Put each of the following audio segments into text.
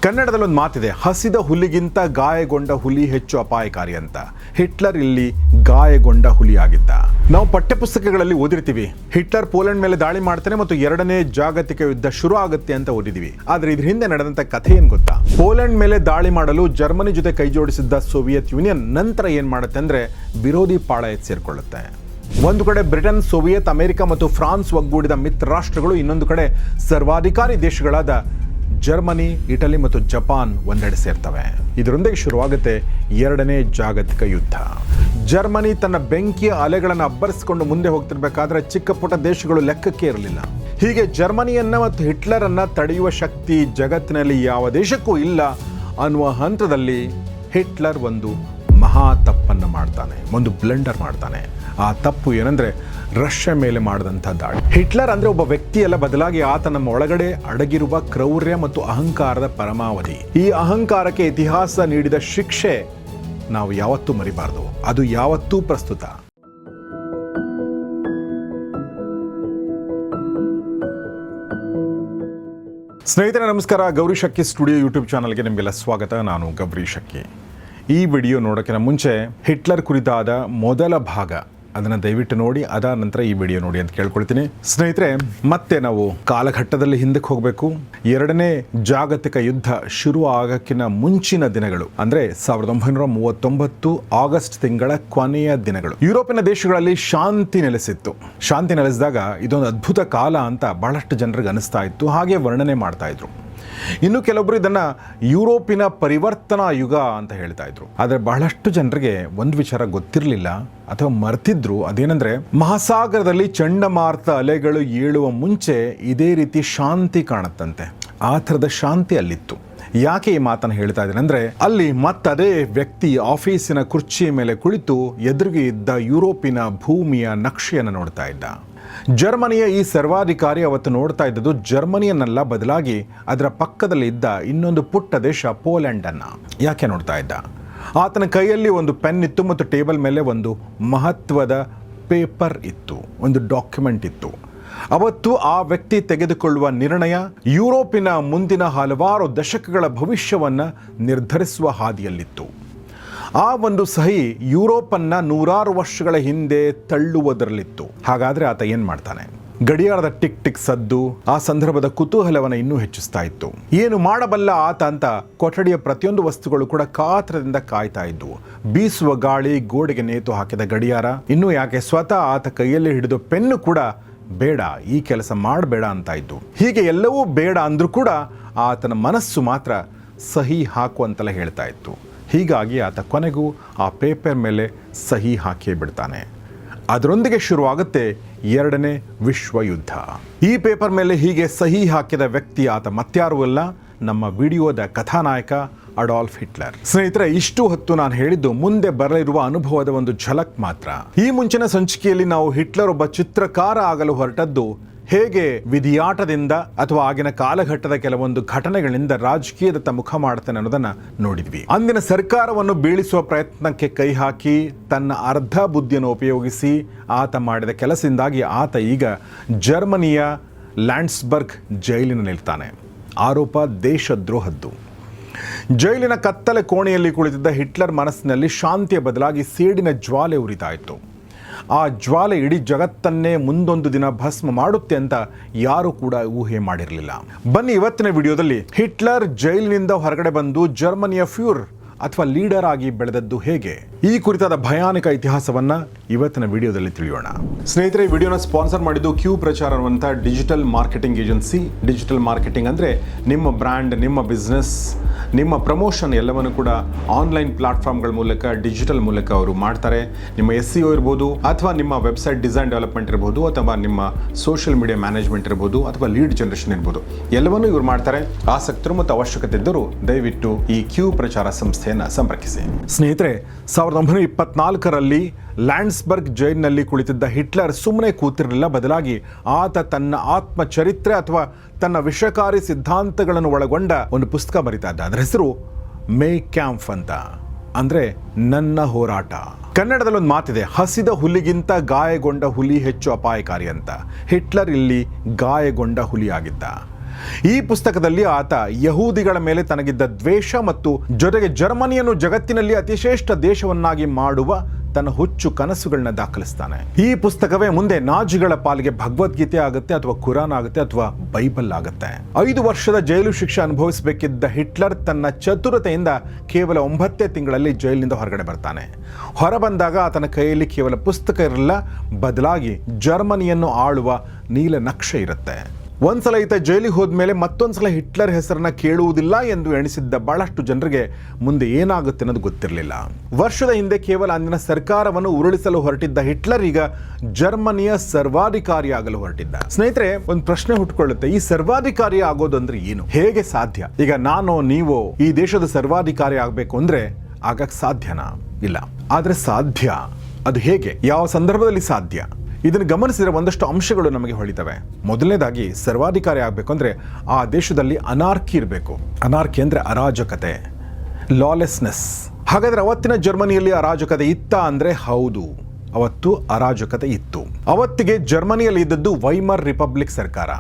ಕನ್ನಡದಲ್ಲಿ ಒಂದು ಮಾತಿದೆ, ಹಸಿದ ಹುಲಿಗಿಂತ ಗಾಯಗೊಂಡ ಹುಲಿ ಹೆಚ್ಚು ಅಪಾಯಕಾರಿ ಅಂತ. ಹಿಟ್ಲರ್ ಇಲ್ಲಿ ಗಾಯಗೊಂಡ ಹುಲಿಯಾಗಿದ್ದ. ನಾವು ಪಠ್ಯಪುಸ್ತಕಗಳಲ್ಲಿ ಓದಿರ್ತೀವಿ, ಹಿಟ್ಲರ್ ಪೋಲೆಂಡ್ ಮೇಲೆ ದಾಳಿ ಮಾಡ್ತಾನೆ ಮತ್ತು 2ನೇ ಜಾಗತಿಕ ಯುದ್ಧ ಶುರು ಆಗುತ್ತೆ ಅಂತ ಓದಿದೀವಿ. ಆದ್ರೆ ಇದ್ರ ಹಿಂದೆ ನಡೆದಂತ ಕಥೆ ಏನ್ ಗೊತ್ತಾ? ಪೋಲೆಂಡ್ ಮೇಲೆ ದಾಳಿ ಮಾಡಲು ಜರ್ಮನಿ ಜೊತೆ ಕೈ ಜೋಡಿಸಿದ್ದ ಸೋವಿಯತ್ ಯೂನಿಯನ್ ನಂತರ ಏನ್ ಮಾಡುತ್ತೆ ಅಂದ್ರೆ ವಿರೋಧಿ ಪಾಳಯಕ್ಕೆ ಸೇರ್ಕೊಳ್ಳುತ್ತೆ. ಒಂದು ಕಡೆ ಬ್ರಿಟನ್, ಸೋವಿಯತ್, ಅಮೆರಿಕ ಮತ್ತು ಫ್ರಾನ್ಸ್ ಒಗ್ಗೂಡಿದ ಮಿತ್ರ ರಾಷ್ಟ್ರಗಳು, ಇನ್ನೊಂದು ಕಡೆ ಸರ್ವಾಧಿಕಾರಿ ದೇಶಗಳಾದ ಜರ್ಮನಿ, ಇಟಲಿ ಮತ್ತು ಜಪಾನ್ ಒಂದೆಡೆ ಸೇರ್ತವೆ. ಇದರೊಂದಿಗೆ ಶುರುವಾಗುತ್ತೆ 2ನೇ ಜಾಗತಿಕ ಯುದ್ಧ. ಜರ್ಮನಿ ತನ್ನ ಬೆಂಕಿಯ ಅಲೆಗಳನ್ನು ಅಬ್ಬರಿಸಿಕೊಂಡು ಮುಂದೆ ಹೋಗ್ತಿರ್ಬೇಕಾದ್ರೆ ಚಿಕ್ಕ ಪುಟ್ಟ ದೇಶಗಳು ಲೆಕ್ಕಕ್ಕೆ ಇರಲಿಲ್ಲ. ಹೀಗೆ ಜರ್ಮನಿಯನ್ನ ಮತ್ತು ಹಿಟ್ಲರನ್ನ ತಡೆಯುವ ಶಕ್ತಿ ಜಗತ್ತಿನಲ್ಲಿ ಯಾವ ದೇಶಕ್ಕೂ ಇಲ್ಲ ಅನ್ನುವ ಹಂತದಲ್ಲಿ ಹಿಟ್ಲರ್ ಒಂದು ಮಹಾ ತಪ್ಪನ್ನು ಮಾಡ್ತಾನೆ, ಒಂದು ಬ್ಲಂಡರ್ ಮಾಡ್ತಾನೆ. ಆ ತಪ್ಪು ಏನಂದ್ರೆ ರಷ್ಯಾ ಮೇಲೆ ಮಾಡಿದಂಥ ದಾಳಿ. ಹಿಟ್ಲರ್ ಅಂದ್ರೆ ಒಬ್ಬ ವ್ಯಕ್ತಿಯಲ್ಲ, ಬದಲಾಗಿ ಆತ ನಮ್ಮ ಒಳಗಡೆ ಅಡಗಿರುವ ಕ್ರೌರ್ಯ ಮತ್ತು ಅಹಂಕಾರದ ಪರಮಾವಧಿ. ಈ ಅಹಂಕಾರಕ್ಕೆ ಇತಿಹಾಸ ನೀಡಿದ ಶಿಕ್ಷೆ ನಾವು ಯಾವತ್ತೂ ಮರಿಬಾರದು, ಅದು ಯಾವತ್ತೂ ಪ್ರಸ್ತುತ. ಸ್ನೇಹಿತರೆ ನಮಸ್ಕಾರ, ಗೌರಿ ಶಕ್ಕಿ ಸ್ಟುಡಿಯೋ ಯೂಟ್ಯೂಬ್ ಚಾನಲ್ಗೆ ನಿಮಗೆಲ್ಲ ಸ್ವಾಗತ. ನಾನು ಗೌರಿ ಶಕ್ಕಿ. ಈ ವಿಡಿಯೋ ನೋಡೋಕ್ಕಿಂತ ಮುಂಚೆ ಹಿಟ್ಲರ್ ಕುರಿತಾದ ಮೊದಲ ಭಾಗ ಅದನ್ನು ದಯವಿಟ್ಟು ನೋಡಿ, ಅದಾದ ನಂತರ ಈ ವಿಡಿಯೋ ನೋಡಿ ಅಂತ ಕೇಳ್ಕೊಳ್ತೀನಿ. ಸ್ನೇಹಿತರೆ, ಮತ್ತೆ ನಾವು ಕಾಲಘಟ್ಟದಲ್ಲಿ ಹಿಂದಕ್ಕೆ ಹೋಗಬೇಕು. 2ನೇ ಜಾಗತಿಕ ಯುದ್ಧ ಶುರು ಆಗಕ್ಕಿಂತ ಮುಂಚಿನ ದಿನಗಳು, ಅಂದ್ರೆ 1939 ಆಗಸ್ಟ್ ತಿಂಗಳ ಕೊನೆಯ ದಿನಗಳು. ಯುರೋಪಿನ ದೇಶಗಳಲ್ಲಿ ಶಾಂತಿ ನೆಲೆಸಿತ್ತು. ಶಾಂತಿ ನೆಲೆಸಿದಾಗ ಇದೊಂದು ಅದ್ಭುತ ಕಾಲ ಅಂತ ಬಹಳಷ್ಟು ಜನರಿಗೆ ಅನಿಸ್ತಾ ಇತ್ತು, ಹಾಗೆ ವರ್ಣನೆ ಮಾಡ್ತಾ ಇದ್ರು. ಇನ್ನು ಕೆಲವೊಬ್ರು ಇದನ್ನ ಯುರೋಪಿನ ಪರಿವರ್ತನಾ ಯುಗ ಅಂತ ಹೇಳ್ತಾ ಇದ್ರು. ಆದ್ರೆ ಬಹಳಷ್ಟು ಜನರಿಗೆ ಒಂದು ವಿಚಾರ ಗೊತ್ತಿರಲಿಲ್ಲ ಅಥವಾ ಮರ್ತಿದ್ರು. ಅದೇನಂದ್ರೆ, ಮಹಾಸಾಗರದಲ್ಲಿ ಚಂಡಮಾರುತ ಅಲೆಗಳು ಏಳುವ ಮುಂಚೆ ಇದೇ ರೀತಿ ಶಾಂತಿ ಕಾಣುತ್ತಂತೆ. ಆ ಥರದ ಶಾಂತಿ ಅಲ್ಲಿತ್ತು. ಯಾಕೆ ಈ ಮಾತನ್ನು ಹೇಳ್ತಾ ಇದ್ದೇನೆ ಅಂದ್ರೆ, ಅಲ್ಲಿ ಮತ್ತದೇ ವ್ಯಕ್ತಿ ಆಫೀಸಿನ ಕುರ್ಚಿಯ ಮೇಲೆ ಕುಳಿತು ಎದುರಿಗೆ ಇದ್ದ ಯುರೋಪಿನ ಭೂಮಿಯ ನಕ್ಷೆಯನ್ನು ನೋಡ್ತಾ ಇದ್ದ. ಜರ್ಮನಿಯ ಈ ಸರ್ವಾಧಿಕಾರಿ ಅವತ್ತು ನೋಡ್ತಾ ಇದ್ದದ್ದು ಜರ್ಮನಿಯನ್ನಲ್ಲ, ಬದಲಾಗಿ ಅದರ ಪಕ್ಕದಲ್ಲಿ ಇದ್ದ ಇನ್ನೊಂದು ಪುಟ್ಟ ದೇಶ ಪೋಲೆಂಡ್ ಅನ್ನ. ಯಾಕೆ ನೋಡ್ತಾ ಇದ್ದ? ಆತನ ಕೈಯಲ್ಲಿ ಒಂದು ಪೆನ್ ಇತ್ತು ಮತ್ತು ಟೇಬಲ್ ಮೇಲೆ ಒಂದು ಮಹತ್ವದ ಪೇಪರ್ ಇತ್ತು, ಒಂದು ಡಾಕ್ಯುಮೆಂಟ್ ಇತ್ತು. ಅವತ್ತು ಆ ವ್ಯಕ್ತಿ ತೆಗೆದುಕೊಳ್ಳುವ ನಿರ್ಣಯ ಯುರೋಪಿನ ಮುಂದಿನ ಹಲವಾರು ದಶಕಗಳ ಭವಿಷ್ಯವನ್ನ ನಿರ್ಧರಿಸುವ ಹಾದಿಯಲ್ಲಿತ್ತು. ಆ ಒಂದು ಸಹಿ ಯುರೋಪನ್ನ 100 ವರ್ಷಗಳ ಹಿಂದೆ ತಳ್ಳುವುದರಲ್ಲಿತ್ತು. ಹಾಗಾದ್ರೆ ಆತ ಏನ್ ಮಾಡ್ತಾನೆ? ಗಡಿಯಾರದ ಟಿಕ್ ಟಿಕ್ ಸದ್ದು ಆ ಸಂದರ್ಭದ ಕುತೂಹಲವನ್ನು ಇನ್ನೂ ಹೆಚ್ಚಿಸ್ತಾ ಇತ್ತು. ಏನು ಮಾಡಬಲ್ಲ ಆತ ಅಂತ ಕೊಠಡಿಯ ಪ್ರತಿಯೊಂದು ವಸ್ತುಗಳು ಕೂಡ ಕಾತರದಿಂದ ಕಾಯ್ತಾ ಇದ್ವು. ಬೀಸುವ ಗಾಳಿ, ಗೋಡೆಗೆ ನೇತು ಹಾಕಿದ ಗಡಿಯಾರ, ಇನ್ನೂ ಯಾಕೆ ಸ್ವತಃ ಆತ ಕೈಯಲ್ಲಿ ಹಿಡಿದು ಪೆನ್ನು ಕೂಡ ಬೇಡ, ಈ ಕೆಲಸ ಮಾಡಬೇಡ ಅಂತ ಇದ್ದು. ಹೀಗೆ ಎಲ್ಲವೂ ಬೇಡ ಅಂದ್ರೂ ಕೂಡ ಆತನ ಮನಸ್ಸು ಮಾತ್ರ ಸಹಿ ಹಾಕುವಂತೆಲ್ಲ ಹೇಳ್ತಾ ಇತ್ತು. ಹೀಗಾಗಿ ಆತ ಕೊನೆಗೂ ಆ ಪೇಪರ್ ಮೇಲೆ ಸಹಿ ಹಾಕಿ ಬಿಡ್ತಾನೆ. ಅದರೊಂದಿಗೆ ಶುರುವಾಗುತ್ತೆ 2ನೇ ವಿಶ್ವ ಯುದ್ಧ. ಈ ಪೇಪರ್ ಮೇಲೆ ಹೀಗೆ ಸಹಿ ಹಾಕಿದ ವ್ಯಕ್ತಿ ಆತ ಮತ್ಯಾರೂ ಅಲ್ಲ, ನಮ್ಮ ವಿಡಿಯೋದ ಕಥಾನಾಯಕ ಅಡಾಲ್ಫ್ ಹಿಟ್ಲರ್. ಸ್ನೇಹಿತರೆ, ಇಷ್ಟು ಹೊತ್ತು ನಾನು ಹೇಳಿದ್ದು ಮುಂದೆ ಬರಲಿರುವ ಅನುಭವದ ಒಂದು ಝಲಕ್ ಮಾತ್ರ. ಈ ಮುಂಚಿನ ಸಂಚಿಕೆಯಲ್ಲಿ ನಾವು ಹಿಟ್ಲರ್ ಒಬ್ಬ ಚಿತ್ರಕಾರ ಆಗಲು ಹೊರಟದ್ದು ಹೇಗೆ ವಿಧಿಯಾಟದಿಂದ ಅಥವಾ ಆಗಿನ ಕಾಲಘಟ್ಟದ ಕೆಲವೊಂದು ಘಟನೆಗಳಿಂದ ರಾಜಕೀಯದತ್ತ ಮುಖ ಮಾಡ್ತಾನೆ ಅನ್ನೋದನ್ನ ನೋಡಿದ್ವಿ. ಅಂದಿನ ಸರ್ಕಾರವನ್ನು ಬೀಳಿಸುವ ಪ್ರಯತ್ನಕ್ಕೆ ಕೈ ಹಾಕಿ ತನ್ನ ಅರ್ಧ ಬುದ್ಧಿಯನ್ನು ಉಪಯೋಗಿಸಿ ಆತ ಮಾಡಿದ ಕೆಲಸದಿಂದಾಗಿ ಆತ ಈಗ ಜರ್ಮನಿಯ ಲ್ಯಾಂಡ್ಸ್ಬರ್ಗ್ ಜೈಲಿನಲ್ಲಿರ್ತಾನೆ. ಆರೋಪ ದೇಶದ್ರೋಹದ್ದು. ಜೈಲಿನ ಕತ್ತಲೆ ಕೋಣೆಯಲ್ಲಿ ಕುಳಿತಿದ್ದ ಹಿಟ್ಲರ್ ಮನಸ್ಸಿನಲ್ಲಿ ಶಾಂತಿಯ ಬದಲಾಗಿ ಸೇಡಿನ ಜ್ವಾಲೆ ಉರಿತಾ ಇತ್ತು. ಆ ಜ್ವಾಲೆ ಇಡೀ ಜಗತ್ತನ್ನೇ ಮುಂದೊಂದು ದಿನ ಭಸ್ಮ ಮಾಡುತ್ತೆ ಅಂತ ಯಾರೂ ಕೂಡ ಊಹೆ ಮಾಡಿರಲಿಲ್ಲ. ಬನ್ನಿ ಇವತ್ತಿನ ವಿಡಿಯೋದಲ್ಲಿ ಹಿಟ್ಲರ್ ಜೈಲಿನಿಂದ ಹೊರಗಡೆ ಬಂದು ಜರ್ಮನಿಯ ಫ್ಯೂರ್ ಅಥವಾ ಲೀಡರ್ ಆಗಿ ಬೆಳೆದದ್ದು ಹೇಗೆ, ಈ ಕುರಿತಾದ ಭಯಾನಕ ಇತಿಹಾಸವನ್ನ ಇವತ್ತಿನ ವಿಡಿಯೋದಲ್ಲಿ ತಿಳಿಯೋಣ. ಸ್ನೇಹಿತರೆ, ಈ ವಿಡಿಯೋನ ಸ್ಪಾನ್ಸರ್ ಮಾಡಿದ್ದು ಕ್ಯೂ ಪ್ರಚಾರ ಅನ್ನುವಂಥ digital marketing agency. Digital marketing ಅಂದರೆ ನಿಮ್ಮ ಬ್ರ್ಯಾಂಡ್, ನಿಮ್ಮ ಬಿಸ್ನೆಸ್, ನಿಮ್ಮ ಪ್ರಮೋಷನ್ ಎಲ್ಲವನ್ನು ಕೂಡ ಆನ್ಲೈನ್ ಪ್ಲಾಟ್ಫಾರ್ಮ್ಗಳ ಮೂಲಕ, ಡಿಜಿಟಲ್ ಮೂಲಕ ಅವರು ಮಾಡ್ತಾರೆ. ನಿಮ್ಮ SEO ಇರ್ಬೋದು, ಅಥವಾ ನಿಮ್ಮ ವೆಬ್ಸೈಟ್ ಡಿಸೈನ್ ಡೆವಲಪ್ಮೆಂಟ್ ಇರ್ಬೋದು, ಅಥವಾ ನಿಮ್ಮ ಸೋಷಿಯಲ್ ಮೀಡಿಯಾ ಮ್ಯಾನೇಜ್ಮೆಂಟ್ ಇರ್ಬೋದು, ಅಥವಾ ಲೀಡ್ ಜನರೇಷನ್ ಇರ್ಬೋದು, ಎಲ್ಲವನ್ನೂ ಇವರು ಮಾಡ್ತಾರೆ. ಆಸಕ್ತರು ಮತ್ತು ಅವಶ್ಯಕತೆ ಇದ್ದರೂ ದಯವಿಟ್ಟು ಈ ಕ್ಯೂ ಪ್ರಚಾರ ಸಂಸ್ಥೆಯನ್ನು ಸಂಪರ್ಕಿಸಿ. ಸ್ನೇಹಿತರೆ, 1924ರಲ್ಲಿ ಲ್ಯಾಂಡ್ಸ್ಬರ್ಗ್ ಜೈಲಿನಲ್ಲಿ ಕುಳಿತಿದ್ದ ಹಿಟ್ಲರ್ ಸುಮ್ಮನೆ ಕೂತಿರಲಿಲ್ಲ, ಬದಲಾಗಿ ಆತ ತನ್ನ ಆತ್ಮಚರಿತ್ರೆ ಅಥವಾ ತನ್ನ ವಿಷಕಾರಿ ಸಿದ್ಧಾಂತಗಳನ್ನು ಒಳಗೊಂಡ ಒಂದು ಪುಸ್ತಕ ಬರೀತಾ ಇದ್ದ. ಅದರ ಹೆಸರು ಮೇ ಕ್ಯಾಂಪ್ ಅಂತ, ಅಂದ್ರೆ ನನ್ನ ಹೋರಾಟ. ಕನ್ನಡದಲ್ಲಿ ಒಂದು ಮಾತಿದೆ, ಹಸಿದ ಹುಲಿಗಿಂತ ಗಾಯಗೊಂಡ ಹುಲಿ ಹೆಚ್ಚು ಅಪಾಯಕಾರಿ ಅಂತ. ಹಿಟ್ಲರ್ ಇಲ್ಲಿ ಗಾಯಗೊಂಡ ಹುಲಿಯಾಗಿದ್ದ. ಈ ಪುಸ್ತಕದಲ್ಲಿ ಆತ ಯಹೂದಿಗಳ ಮೇಲೆ ತನಗಿದ್ದ ದ್ವೇಷ ಮತ್ತು ಜೊತೆಗೆ ಜರ್ಮನಿಯನ್ನು ಜಗತ್ತಿನಲ್ಲಿ ಅತಿಶ್ರೇಷ್ಠ ದೇಶವನ್ನಾಗಿ ಮಾಡುವ ತನ್ನ ಹುಚ್ಚು ಕನಸುಗಳನ್ನ ದಾಖಲಿಸ್ತಾನೆ. ಈ ಪುಸ್ತಕವೇ ಮುಂದೆ ನಾಜಿಗಳ ಪಾಲಿಗೆ ಭಗವದ್ಗೀತೆ ಆಗುತ್ತೆ ಅಥವಾ ಕುರಾನ್ ಆಗುತ್ತೆ ಅಥವಾ ಬೈಬಲ್ ಆಗುತ್ತೆ. 5 ವರ್ಷದ ಜೈಲು ಶಿಕ್ಷೆ ಅನುಭವಿಸಬೇಕಿದ್ದ ಹಿಟ್ಲರ್ ತನ್ನ ಚತುರತೆಯಿಂದ ಕೇವಲ 9 ತಿಂಗಳಲ್ಲಿ ಜೈಲಿನಿಂದ ಹೊರಗಡೆ ಬರ್ತಾನೆ. ಹೊರಬಂದಾಗ ಆತನ ಕೈಯಲ್ಲಿ ಕೇವಲ ಪುಸ್ತಕ ಇರಲ್ಲ, ಬದಲಾಗಿ ಜರ್ಮನಿಯನ್ನು ಆಳುವ ನೀಲನಕ್ಷೆ ಇರುತ್ತೆ. ಒಂದ್ಸಲ ಈತ ಜೈಲಿಗೆ ಹೋದ್ಮೇಲೆ ಮತ್ತೊಂದ್ಸಲ ಹಿಟ್ಲರ್ ಹೆಸರನ್ನ ಕೇಳುವುದಿಲ್ಲ ಎಂದು ಎಣಿಸಿದ್ದ ಬಹಳಷ್ಟು ಜನರಿಗೆ ಮುಂದೆ ಏನಾಗುತ್ತೆ ಅನ್ನೋದು ಗೊತ್ತಿರಲಿಲ್ಲ. ವರ್ಷದ ಹಿಂದೆ ಕೇವಲ ಅಂದಿನ ಸರ್ಕಾರವನ್ನು ಉರುಳಿಸಲು ಹೊರಟಿದ್ದ ಹಿಟ್ಲರ್ ಈಗ ಜರ್ಮನಿಯ ಸರ್ವಾಧಿಕಾರಿ ಆಗಲು ಹೊರಟಿದ್ದ. ಸ್ನೇಹಿತರೆ, ಒಂದು ಪ್ರಶ್ನೆ ಹುಟ್ಟುಕೊಳ್ಳುತ್ತೆ, ಈ ಸರ್ವಾಧಿಕಾರಿ ಆಗೋದು ಅಂದ್ರೆ ಏನು, ಹೇಗೆ ಸಾಧ್ಯ? ಈಗ ನಾನು ನೀವು ಈ ದೇಶದ ಸರ್ವಾಧಿಕಾರಿ ಆಗಬೇಕು ಅಂದ್ರೆ ಆಗಕ್ಕೆ ಸಾಧ್ಯನಾ? ಇಲ್ಲ. ಆದ್ರೆ ಸಾಧ್ಯ. ಅದು ಹೇಗೆ, ಯಾವ ಸಂದರ್ಭದಲ್ಲಿ ಸಾಧ್ಯ? ಇದನ್ನು ಗಮನಿಸಿದರೆ ಒಂದಷ್ಟು ಅಂಶಗಳು ನಮಗೆ ಹೊಳಿತವೆ. ಮೊದಲನೇದಾಗಿ, ಸರ್ವಾಧಿಕಾರಿ ಆಗಬೇಕು ಅಂದರೆ ಆ ದೇಶದಲ್ಲಿ ಅನಾರ್ಕಿ ಇರಬೇಕು. ಅನಾರ್ಕಿ ಅಂದರೆ ಅರಾಜಕತೆ, ಲಾಲೆಸ್ನೆಸ್. ಹಾಗಾದರೆ ಅವತ್ತಿನ ಜರ್ಮನಿಯಲ್ಲಿ ಅರಾಜಕತೆ ಇತ್ತ ಅಂದರೆ ಹೌದು, ಅವತ್ತು ಅರಾಜಕತೆ ಇತ್ತು. ಅವತ್ತಿಗೆ ಜರ್ಮನಿಯಲ್ಲಿ ಇದ್ದದ್ದು ವೈಮರ್ ರಿಪಬ್ಲಿಕ್ ಸರ್ಕಾರ.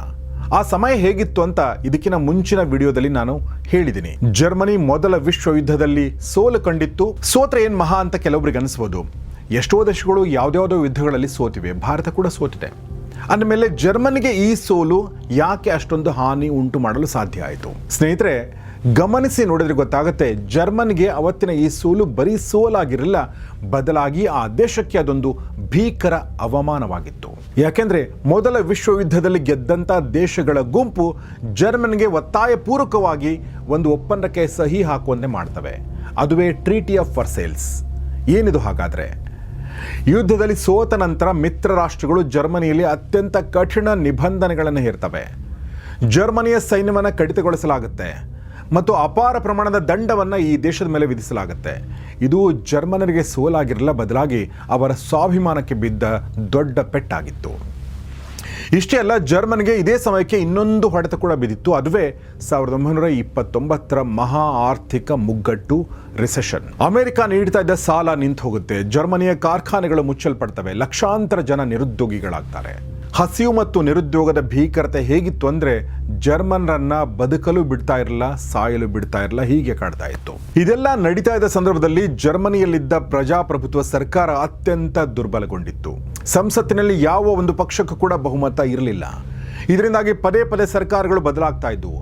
ಆ ಸಮಯ ಹೇಗಿತ್ತು ಅಂತ ಇದಕ್ಕಿಂತ ಮುಂಚಿನ ವಿಡಿಯೋದಲ್ಲಿ ನಾನು ಹೇಳಿದ್ದೀನಿ. ಜರ್ಮನಿ ಮೊದಲ ವಿಶ್ವ ಯುದ್ಧದಲ್ಲಿ ಸೋಲು ಕಂಡಿತ್ತು. ಸೋತ್ರೆ ಏನ್ ಮಹಾ ಅಂತ ಕೆಲವರಿಗೆ ಅನಿಸ್ಬೋದು. ಎಷ್ಟೋ ದೇಶಗಳು ಯಾವುದ್ಯಾವುದೋ ಯುದ್ಧಗಳಲ್ಲಿ ಸೋತಿವೆ, ಭಾರತ ಕೂಡ ಸೋತಿದೆ. ಅಂದಮೇಲೆ ಜರ್ಮನಿಗೆ ಈ ಸೋಲು ಯಾಕೆ ಅಷ್ಟೊಂದು ಹಾನಿ ಉಂಟು ಮಾಡಲು ಸಾಧ್ಯ ಆಯಿತು? ಸ್ನೇಹಿತರೆ, ಗಮನಿಸಿ ನೋಡಿದ್ರೆ ಗೊತ್ತಾಗುತ್ತೆ, ಜರ್ಮನಿಗೆ ಅವತ್ತಿನ ಈ ಸೋಲು ಬರೀ ಸೋಲಾಗಿರಲಿಲ್ಲ, ಬದಲಾಗಿ ಆ ದೇಶಕ್ಕೆ ಅದೊಂದು ಭೀಕರ ಅವಮಾನವಾಗಿತ್ತು. ಯಾಕೆಂದ್ರೆ ಮೊದಲ ವಿಶ್ವಯುದ್ಧದಲ್ಲಿ ಗೆದ್ದಂಥ ದೇಶಗಳ ಗುಂಪು ಜರ್ಮನಿಗೆ ಒತ್ತಾಯಪೂರ್ವಕವಾಗಿ ಒಂದು ಒಪ್ಪಂದಕ್ಕೆ ಸಹಿ ಹಾಕುವಂತೆ ಮಾಡ್ತವೆ. ಅದುವೇ ಟ್ರೀಟಿ ಆಫ್ ವರ್ಸೇಲ್ಸ್. ಏನಿದು ಹಾಗಾದ್ರೆ? ಯುದ್ಧದಲ್ಲಿ ಸೋತ ನಂತರ ಮಿತ್ರ ರಾಷ್ಟ್ರಗಳು ಜರ್ಮನಿಯಲ್ಲಿ ಅತ್ಯಂತ ಕಠಿಣ ನಿಬಂಧನೆಗಳನ್ನು ಹೇರ್ತವೆ. ಜರ್ಮನಿಯ ಸೈನ್ಯವನ್ನು ಕಡಿತಗೊಳಿಸಲಾಗುತ್ತೆ ಮತ್ತು ಅಪಾರ ಪ್ರಮಾಣದ ದಂಡವನ್ನು ಈ ದೇಶದ ಮೇಲೆ ವಿಧಿಸಲಾಗುತ್ತೆ. ಇದು ಜರ್ಮನರಿಗೆ ಸೋಲಾಗಿರಲ್ಲ, ಬದಲಾಗಿ ಅವರ ಸ್ವಾಭಿಮಾನಕ್ಕೆ ಬಿದ್ದ ದೊಡ್ಡ ಪೆಟ್ಟಾಗಿತ್ತು. ಇಷ್ಟೇ ಅಲ್ಲ, ಜರ್ಮನಿಗೆ ಇದೇ ಸಮಯಕ್ಕೆ ಇನ್ನೊಂದು ಹೊಡೆತ ಕೂಡ ಬಿದ್ದಿತ್ತು. ಅದುವೇ 1929ರ ಮಹಾ ಆರ್ಥಿಕ ಮುಗ್ಗಟ್ಟು, ರಿಸೆಷನ್. ಅಮೆರಿಕ ನೀಡ್ತಾ ಇದ್ದ ಸಾಲ ನಿಂತು ಹೋಗುತ್ತೆ. ಜರ್ಮನಿಯ ಕಾರ್ಖಾನೆಗಳು ಮುಚ್ಚಲ್ಪಡ್ತವೆ. ಲಕ್ಷಾಂತರ ಜನ ನಿರುದ್ಯೋಗಿಗಳಾಗ್ತಾರೆ. ಹಸಿವು ಮತ್ತು ನಿರುದ್ಯೋಗದ ಭೀಕರತೆ ಹೇಗಿತ್ತು ಅಂದ್ರೆ ಜರ್ಮನ್ರನ್ನ ಬದುಕಲು ಬಿಡ್ತಾ ಇರಲಿಲ್ಲ, ಸಾಯಲು ಬಿಡ್ತಾ ಇರಲಿಲ್ಲ, ಹೀಗೆ ಕಾಡ್ತಾ ಇತ್ತು. ಇದೆಲ್ಲ ನಡೀತಾ ಇದ್ದ ಸಂದರ್ಭದಲ್ಲಿ ಜರ್ಮನಿಯಲ್ಲಿದ್ದ ಪ್ರಜಾಪ್ರಭುತ್ವ ಸರ್ಕಾರ ಅತ್ಯಂತ ದುರ್ಬಲಗೊಂಡಿತ್ತು. ಸಂಸತ್ತಿನಲ್ಲಿ ಯಾವ ಒಂದು ಪಕ್ಷಕ್ಕೂ ಕೂಡ ಬಹುಮತ ಇರಲಿಲ್ಲ. ಇದರಿಂದಾಗಿ ಪದೇ ಪದೇ ಸರ್ಕಾರಗಳು ಬದಲಾಗ್ತಾ ಇದ್ವು.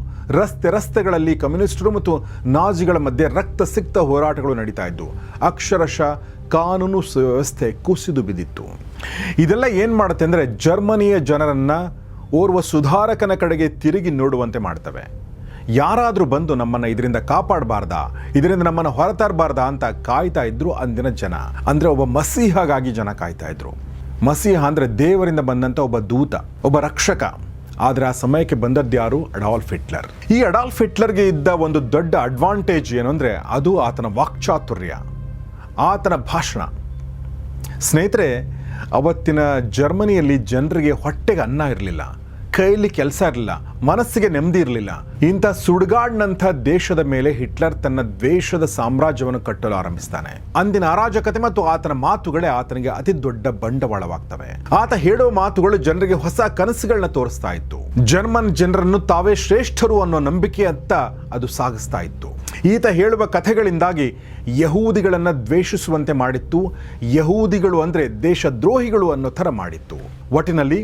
ರಸ್ತೆಗಳಲ್ಲಿ ಕಮ್ಯುನಿಸ್ಟರು ಮತ್ತು ನಾಜಿಗಳ ಮಧ್ಯೆ ರಕ್ತಸಿಕ್ತ ಹೋರಾಟಗಳು ನಡೀತಾ ಇದ್ವು. ಅಕ್ಷರಶಃ ಕಾನೂನು ಸುವ್ಯವಸ್ಥೆ ಕುಸಿದು ಬಿದ್ದಿತ್ತು. ಇದೆಲ್ಲ ಏನ್ ಮಾಡುತ್ತೆ ಅಂದ್ರೆ ಜರ್ಮನಿಯ ಜನರನ್ನ ಓರ್ವ ಸುಧಾರಕನ ಕಡೆಗೆ ತಿರುಗಿ ನೋಡುವಂತೆ ಮಾಡ್ತವೆ. ಯಾರಾದರೂ ಬಂದು ನಮ್ಮನ್ನ ಇದರಿಂದ ಕಾಪಾಡಬಾರ್ದಾ, ಇದರಿಂದ ನಮ್ಮನ್ನು ಹೊರತರಬಾರ್ದಾ ಅಂತ ಕಾಯ್ತಾ ಇದ್ರು ಅಂದಿನ ಜನ. ಅಂದ್ರೆ ಒಬ್ಬ ಮಸೀಹಾಗಾಗಿ ಜನ ಕಾಯ್ತಾ ಇದ್ರು. ಮಸೀಹ ಅಂದ್ರೆ ದೇವರಿಂದ ಬಂದಂತ ಒಬ್ಬ ದೂತ, ಒಬ್ಬ ರಕ್ಷಕ. ಆದರೆ ಆ ಸಮಯಕ್ಕೆ ಬಂದದ್ಯಾರು? Adolf Hitler. ಈ ಅಡಾಲ್ಫ್ ಹಿಟ್ಲರ್ಗೆ ಇದ್ದ ಒಂದು ದೊಡ್ಡ ಅಡ್ವಾಂಟೇಜ್ ಏನು ಅಂದರೆ ಅದು ಆತನ ವಾಕ್ಚಾತುರ್ಯ, ಆತನ ಭಾಷಣ. ಸ್ನೇಹಿತರೆ, ಅವತ್ತಿನ ಜರ್ಮನಿಯಲ್ಲಿ ಜನರಿಗೆ ಹೊಟ್ಟೆಗೆ ಅನ್ನ ಇರಲಿಲ್ಲ, ಕೈಯಲ್ಲಿ ಕೆಲಸ ಇರಲಿಲ್ಲ, ಮನಸ್ಸಿಗೆ ನೆಮ್ಮದಿ ಇರಲಿಲ್ಲ. ಇಂಥ ಸುಡುಗಾಡ್ನಂಥ ದೇಶದ ಮೇಲೆ ಹಿಟ್ಲರ್ ತನ್ನ ದ್ವೇಷದ ಸಾಮ್ರಾಜ್ಯವನ್ನು ಕಟ್ಟಲು ಆರಂಭಿಸ್ತಾನೆ. ಅಂದಿನ ಅರಾಜಕತೆ ಮತ್ತು ಆತನ ಮಾತುಗಳೇ ಆತನಿಗೆ ಅತಿ ದೊಡ್ಡ ಬಂಡವಾಳವಾಗ್ತವೆ. ಆತ ಹೇಳುವ ಮಾತುಗಳು ಜನರಿಗೆ ಹೊಸ ಕನಸುಗಳನ್ನ ತೋರಿಸ್ತಾ ಇತ್ತು. ಜರ್ಮನ್ ಜನರನ್ನು ತಾವೇ ಶ್ರೇಷ್ಠರು ಅನ್ನೋ ನಂಬಿಕೆಯತ್ತ ಅದು ಸಾಗಿಸ್ತಾ ಇತ್ತು. ಈತ ಹೇಳುವ ಕಥೆಗಳಿಂದಾಗಿ ಯಹೂದಿಗಳನ್ನ ದ್ವೇಷಿಸುವಂತೆ ಮಾಡಿತ್ತು. ಯಹೂದಿಗಳು ಅಂದ್ರೆ ದೇಶದ್ರೋಹಿಗಳು ಅನ್ನೋ ಥರ ಮಾಡಿತ್ತು. ಒಟ್ಟಿನಲ್ಲಿ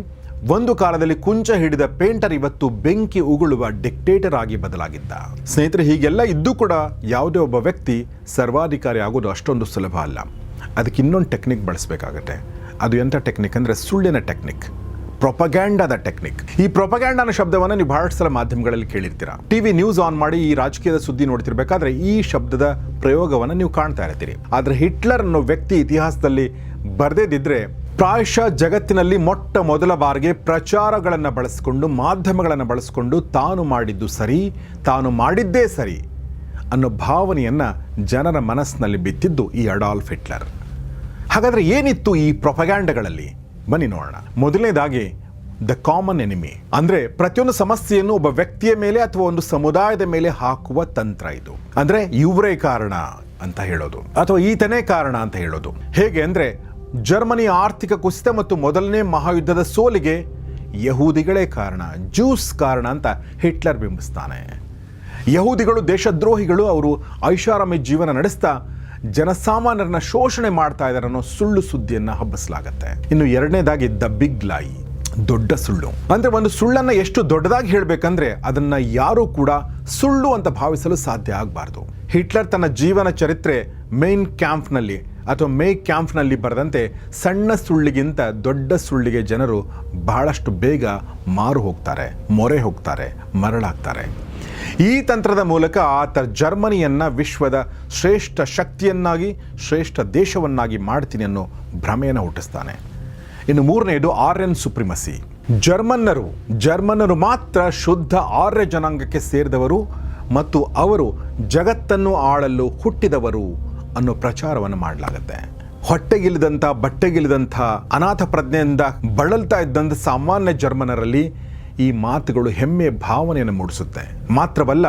ಒಂದು ಕಾಲದಲ್ಲಿ ಕುಂಚ ಹಿಡಿದ ಪೇಂಟರ್ ಇವತ್ತು ಬೆಂಕಿ ಉಗುಳುವ ಡಿಕ್ಟೇಟರ್ ಆಗಿ ಬದಲಾಗಿದ್ದ. ಸ್ನೇಹಿತರೆ, ಹೀಗೆಲ್ಲ ಇದ್ದು ಕೂಡ ಯಾವುದೇ ಒಬ್ಬ ವ್ಯಕ್ತಿ ಸರ್ವಾಧಿಕಾರಿ ಆಗೋದು ಅಷ್ಟೊಂದು ಸುಲಭ ಅಲ್ಲ. ಅದಕ್ಕೆ ಇನ್ನೊಂದು ಟೆಕ್ನಿಕ್ ಬಳಸಬೇಕಾಗತ್ತೆ. ಅದು ಎಂಥ ಟೆಕ್ನಿಕ್ ಅಂದರೆ ಸುಳ್ಳಿನ ಟೆಕ್ನಿಕ್, ಪ್ರೊಪಗ್ಯಾಂಡಾದ ಟೆಕ್ನಿಕ್. ಈ ಪ್ರೊಪಗ್ಯಾಂಡಾನ ಶಬ್ದವನ್ನು ನೀವು ಬಹಳಷ್ಟು ಸಲ ಮಾಧ್ಯಮಗಳಲ್ಲಿ ಕೇಳಿರ್ತೀರಾ. ಟಿವಿ ನ್ಯೂಸ್ ಆನ್ ಮಾಡಿ ಈ ರಾಜಕೀಯದ ಸುದ್ದಿ ನೋಡ್ತಿರ್ಬೇಕಾದ್ರೆ ಈ ಶಬ್ದದ ಪ್ರಯೋಗವನ್ನು ನೀವು ಕಾಣ್ತಾ ಇರ್ತೀರಿ. ಆದರೆ ಹಿಟ್ಲರ್ ಅನ್ನೋ ವ್ಯಕ್ತಿ ಇತಿಹಾಸದಲ್ಲಿ ಬರೆದಿದ್ದರೆ ಪ್ರಾಯಶಃ ಜಗತ್ತಿನಲ್ಲಿ ಮೊಟ್ಟ ಮೊದಲ ಬಾರಿಗೆ ಪ್ರಚಾರಗಳನ್ನು ಬಳಸಿಕೊಂಡು, ಮಾಧ್ಯಮಗಳನ್ನು ಬಳಸಿಕೊಂಡು ತಾನು ಮಾಡಿದ್ದು ಸರಿ, ತಾನು ಮಾಡಿದ್ದೇ ಸರಿ ಅನ್ನೋ ಭಾವನೆಯನ್ನು ಜನರ ಮನಸ್ಸಿನಲ್ಲಿ ಬಿತ್ತಿದ್ದು ಈ ಅಡಾಲ್ಫ್ ಹಿಟ್ಲರ್. ಹಾಗಾದರೆ ಏನಿತ್ತು ಈ ಪ್ರೊಪಗ್ಯಾಂಡಗಳಲ್ಲಿ? ಬನ್ನಿ ನೋಡೋಣ. ಮೊದಲನೇದಾಗಿ ದ ಕಾಮನ್ ಎನಿಮಿ, ಅಂದರೆ ಪ್ರತಿಯೊಂದು ಸಮಸ್ಯೆಯನ್ನು ಒಬ್ಬ ವ್ಯಕ್ತಿಯ ಮೇಲೆ ಅಥವಾ ಒಂದು ಸಮುದಾಯದ ಮೇಲೆ ಹಾಕುವ ತಂತ್ರ ಇದು. ಅಂದರೆ ಇವರೇ ಕಾರಣ ಅಂತ ಹೇಳೋದು ಅಥವಾ ಈತನೇ ಕಾರಣ ಅಂತ ಹೇಳೋದು. ಹೇಗೆ ಅಂದರೆ ಜರ್ಮನಿಯ ಆರ್ಥಿಕ ಕುಸಿತ ಮತ್ತು ಮೊದಲನೇ ಮಹಾಯುದ್ಧದ ಸೋಲಿಗೆ ಯಹೂದಿಗಳೇ ಕಾರಣ, ಜ್ಯೂಸ್ ಕಾರಣ ಅಂತ ಹಿಟ್ಲರ್ ಬಿಂಬಿಸ್ತಾನೆ. ಯಹೂದಿಗಳು ದೇಶದ್ರೋಹಿಗಳು, ಅವರು ಐಷಾರಾಮಿ ಜೀವನ ನಡೆಸ್ತಾ ಜನಸಾಮಾನ್ಯರನ್ನ ಶೋಷಣೆ ಮಾಡ್ತಾ ಇದ್ದಾರೆ ಅನ್ನೋ ಸುಳ್ಳು ಸುದ್ದಿಯನ್ನು ಹಬ್ಬಿಸಲಾಗತ್ತೆ. ಇನ್ನು ಎರಡನೇದಾಗಿ ದ ಬಿಗ್ ಲೈ, ದೊಡ್ಡ ಸುಳ್ಳು. ಅಂದ್ರೆ ಒಂದು ಸುಳ್ಳನ್ನು ಎಷ್ಟು ದೊಡ್ಡದಾಗಿ ಹೇಳಬೇಕಂದ್ರೆ ಅದನ್ನ ಯಾರೂ ಕೂಡ ಸುಳ್ಳು ಅಂತ ಭಾವಿಸಲು ಸಾಧ್ಯ ಆಗಬಾರ್ದು. ಹಿಟ್ಲರ್ ತನ್ನ ಜೀವನ ಚರಿತ್ರೆ ಮೇನ್ ಕ್ಯಾಂಪ್ನಲ್ಲಿ ಬರೆದಂತೆ ಸಣ್ಣ ಸುಳ್ಳಿಗಿಂತ ದೊಡ್ಡ ಸುಳ್ಳಿಗೆ ಜನರು ಬಹಳಷ್ಟು ಬೇಗ ಮಾರು ಹೋಗ್ತಾರೆ, ಮೊರೆ ಹೋಗ್ತಾರೆ, ಮರಳಾಗ್ತಾರೆ. ಈ ತಂತ್ರದ ಮೂಲಕ ಆತ ಜರ್ಮನಿಯನ್ನ ವಿಶ್ವದ ಶ್ರೇಷ್ಠ ಶಕ್ತಿಯನ್ನಾಗಿ, ಶ್ರೇಷ್ಠ ದೇಶವನ್ನಾಗಿ ಮಾಡ್ತೀನಿ ಅನ್ನೋ ಭ್ರಮೆಯನ್ನು ಹುಟ್ಟಿಸ್ತಾನೆ. ಇನ್ನು ಮೂರನೆಯದು ಆರ್ಯನ್ ಸುಪ್ರಿಮಸಿ. ಜರ್ಮನ್ನರು ಮಾತ್ರ ಶುದ್ಧ ಆರ್ಯ ಜನಾಂಗಕ್ಕೆ ಸೇರಿದವರು ಮತ್ತು ಅವರು ಜಗತ್ತನ್ನು ಆಳಲು ಹುಟ್ಟಿದವರು ಅನ್ನೋ ಪ್ರಚಾರವನ್ನು ಮಾಡಲಾಗುತ್ತೆ. ಹೊಟ್ಟೆಗಿಲಿದಂಥ ಬಟ್ಟೆಗಿಲಿದಂಥ ಅನಾಥ ಪ್ರಜ್ಞೆಯಿಂದ ಬಳಲ್ತಾ ಇದ್ದಂಥ ಸಾಮಾನ್ಯ ಜರ್ಮನರಲ್ಲಿ ಈ ಮಾತುಗಳು ಹೆಮ್ಮೆಯ ಭಾವನೆಯನ್ನು ಮೂಡಿಸುತ್ತೆ. ಮಾತ್ರವಲ್ಲ,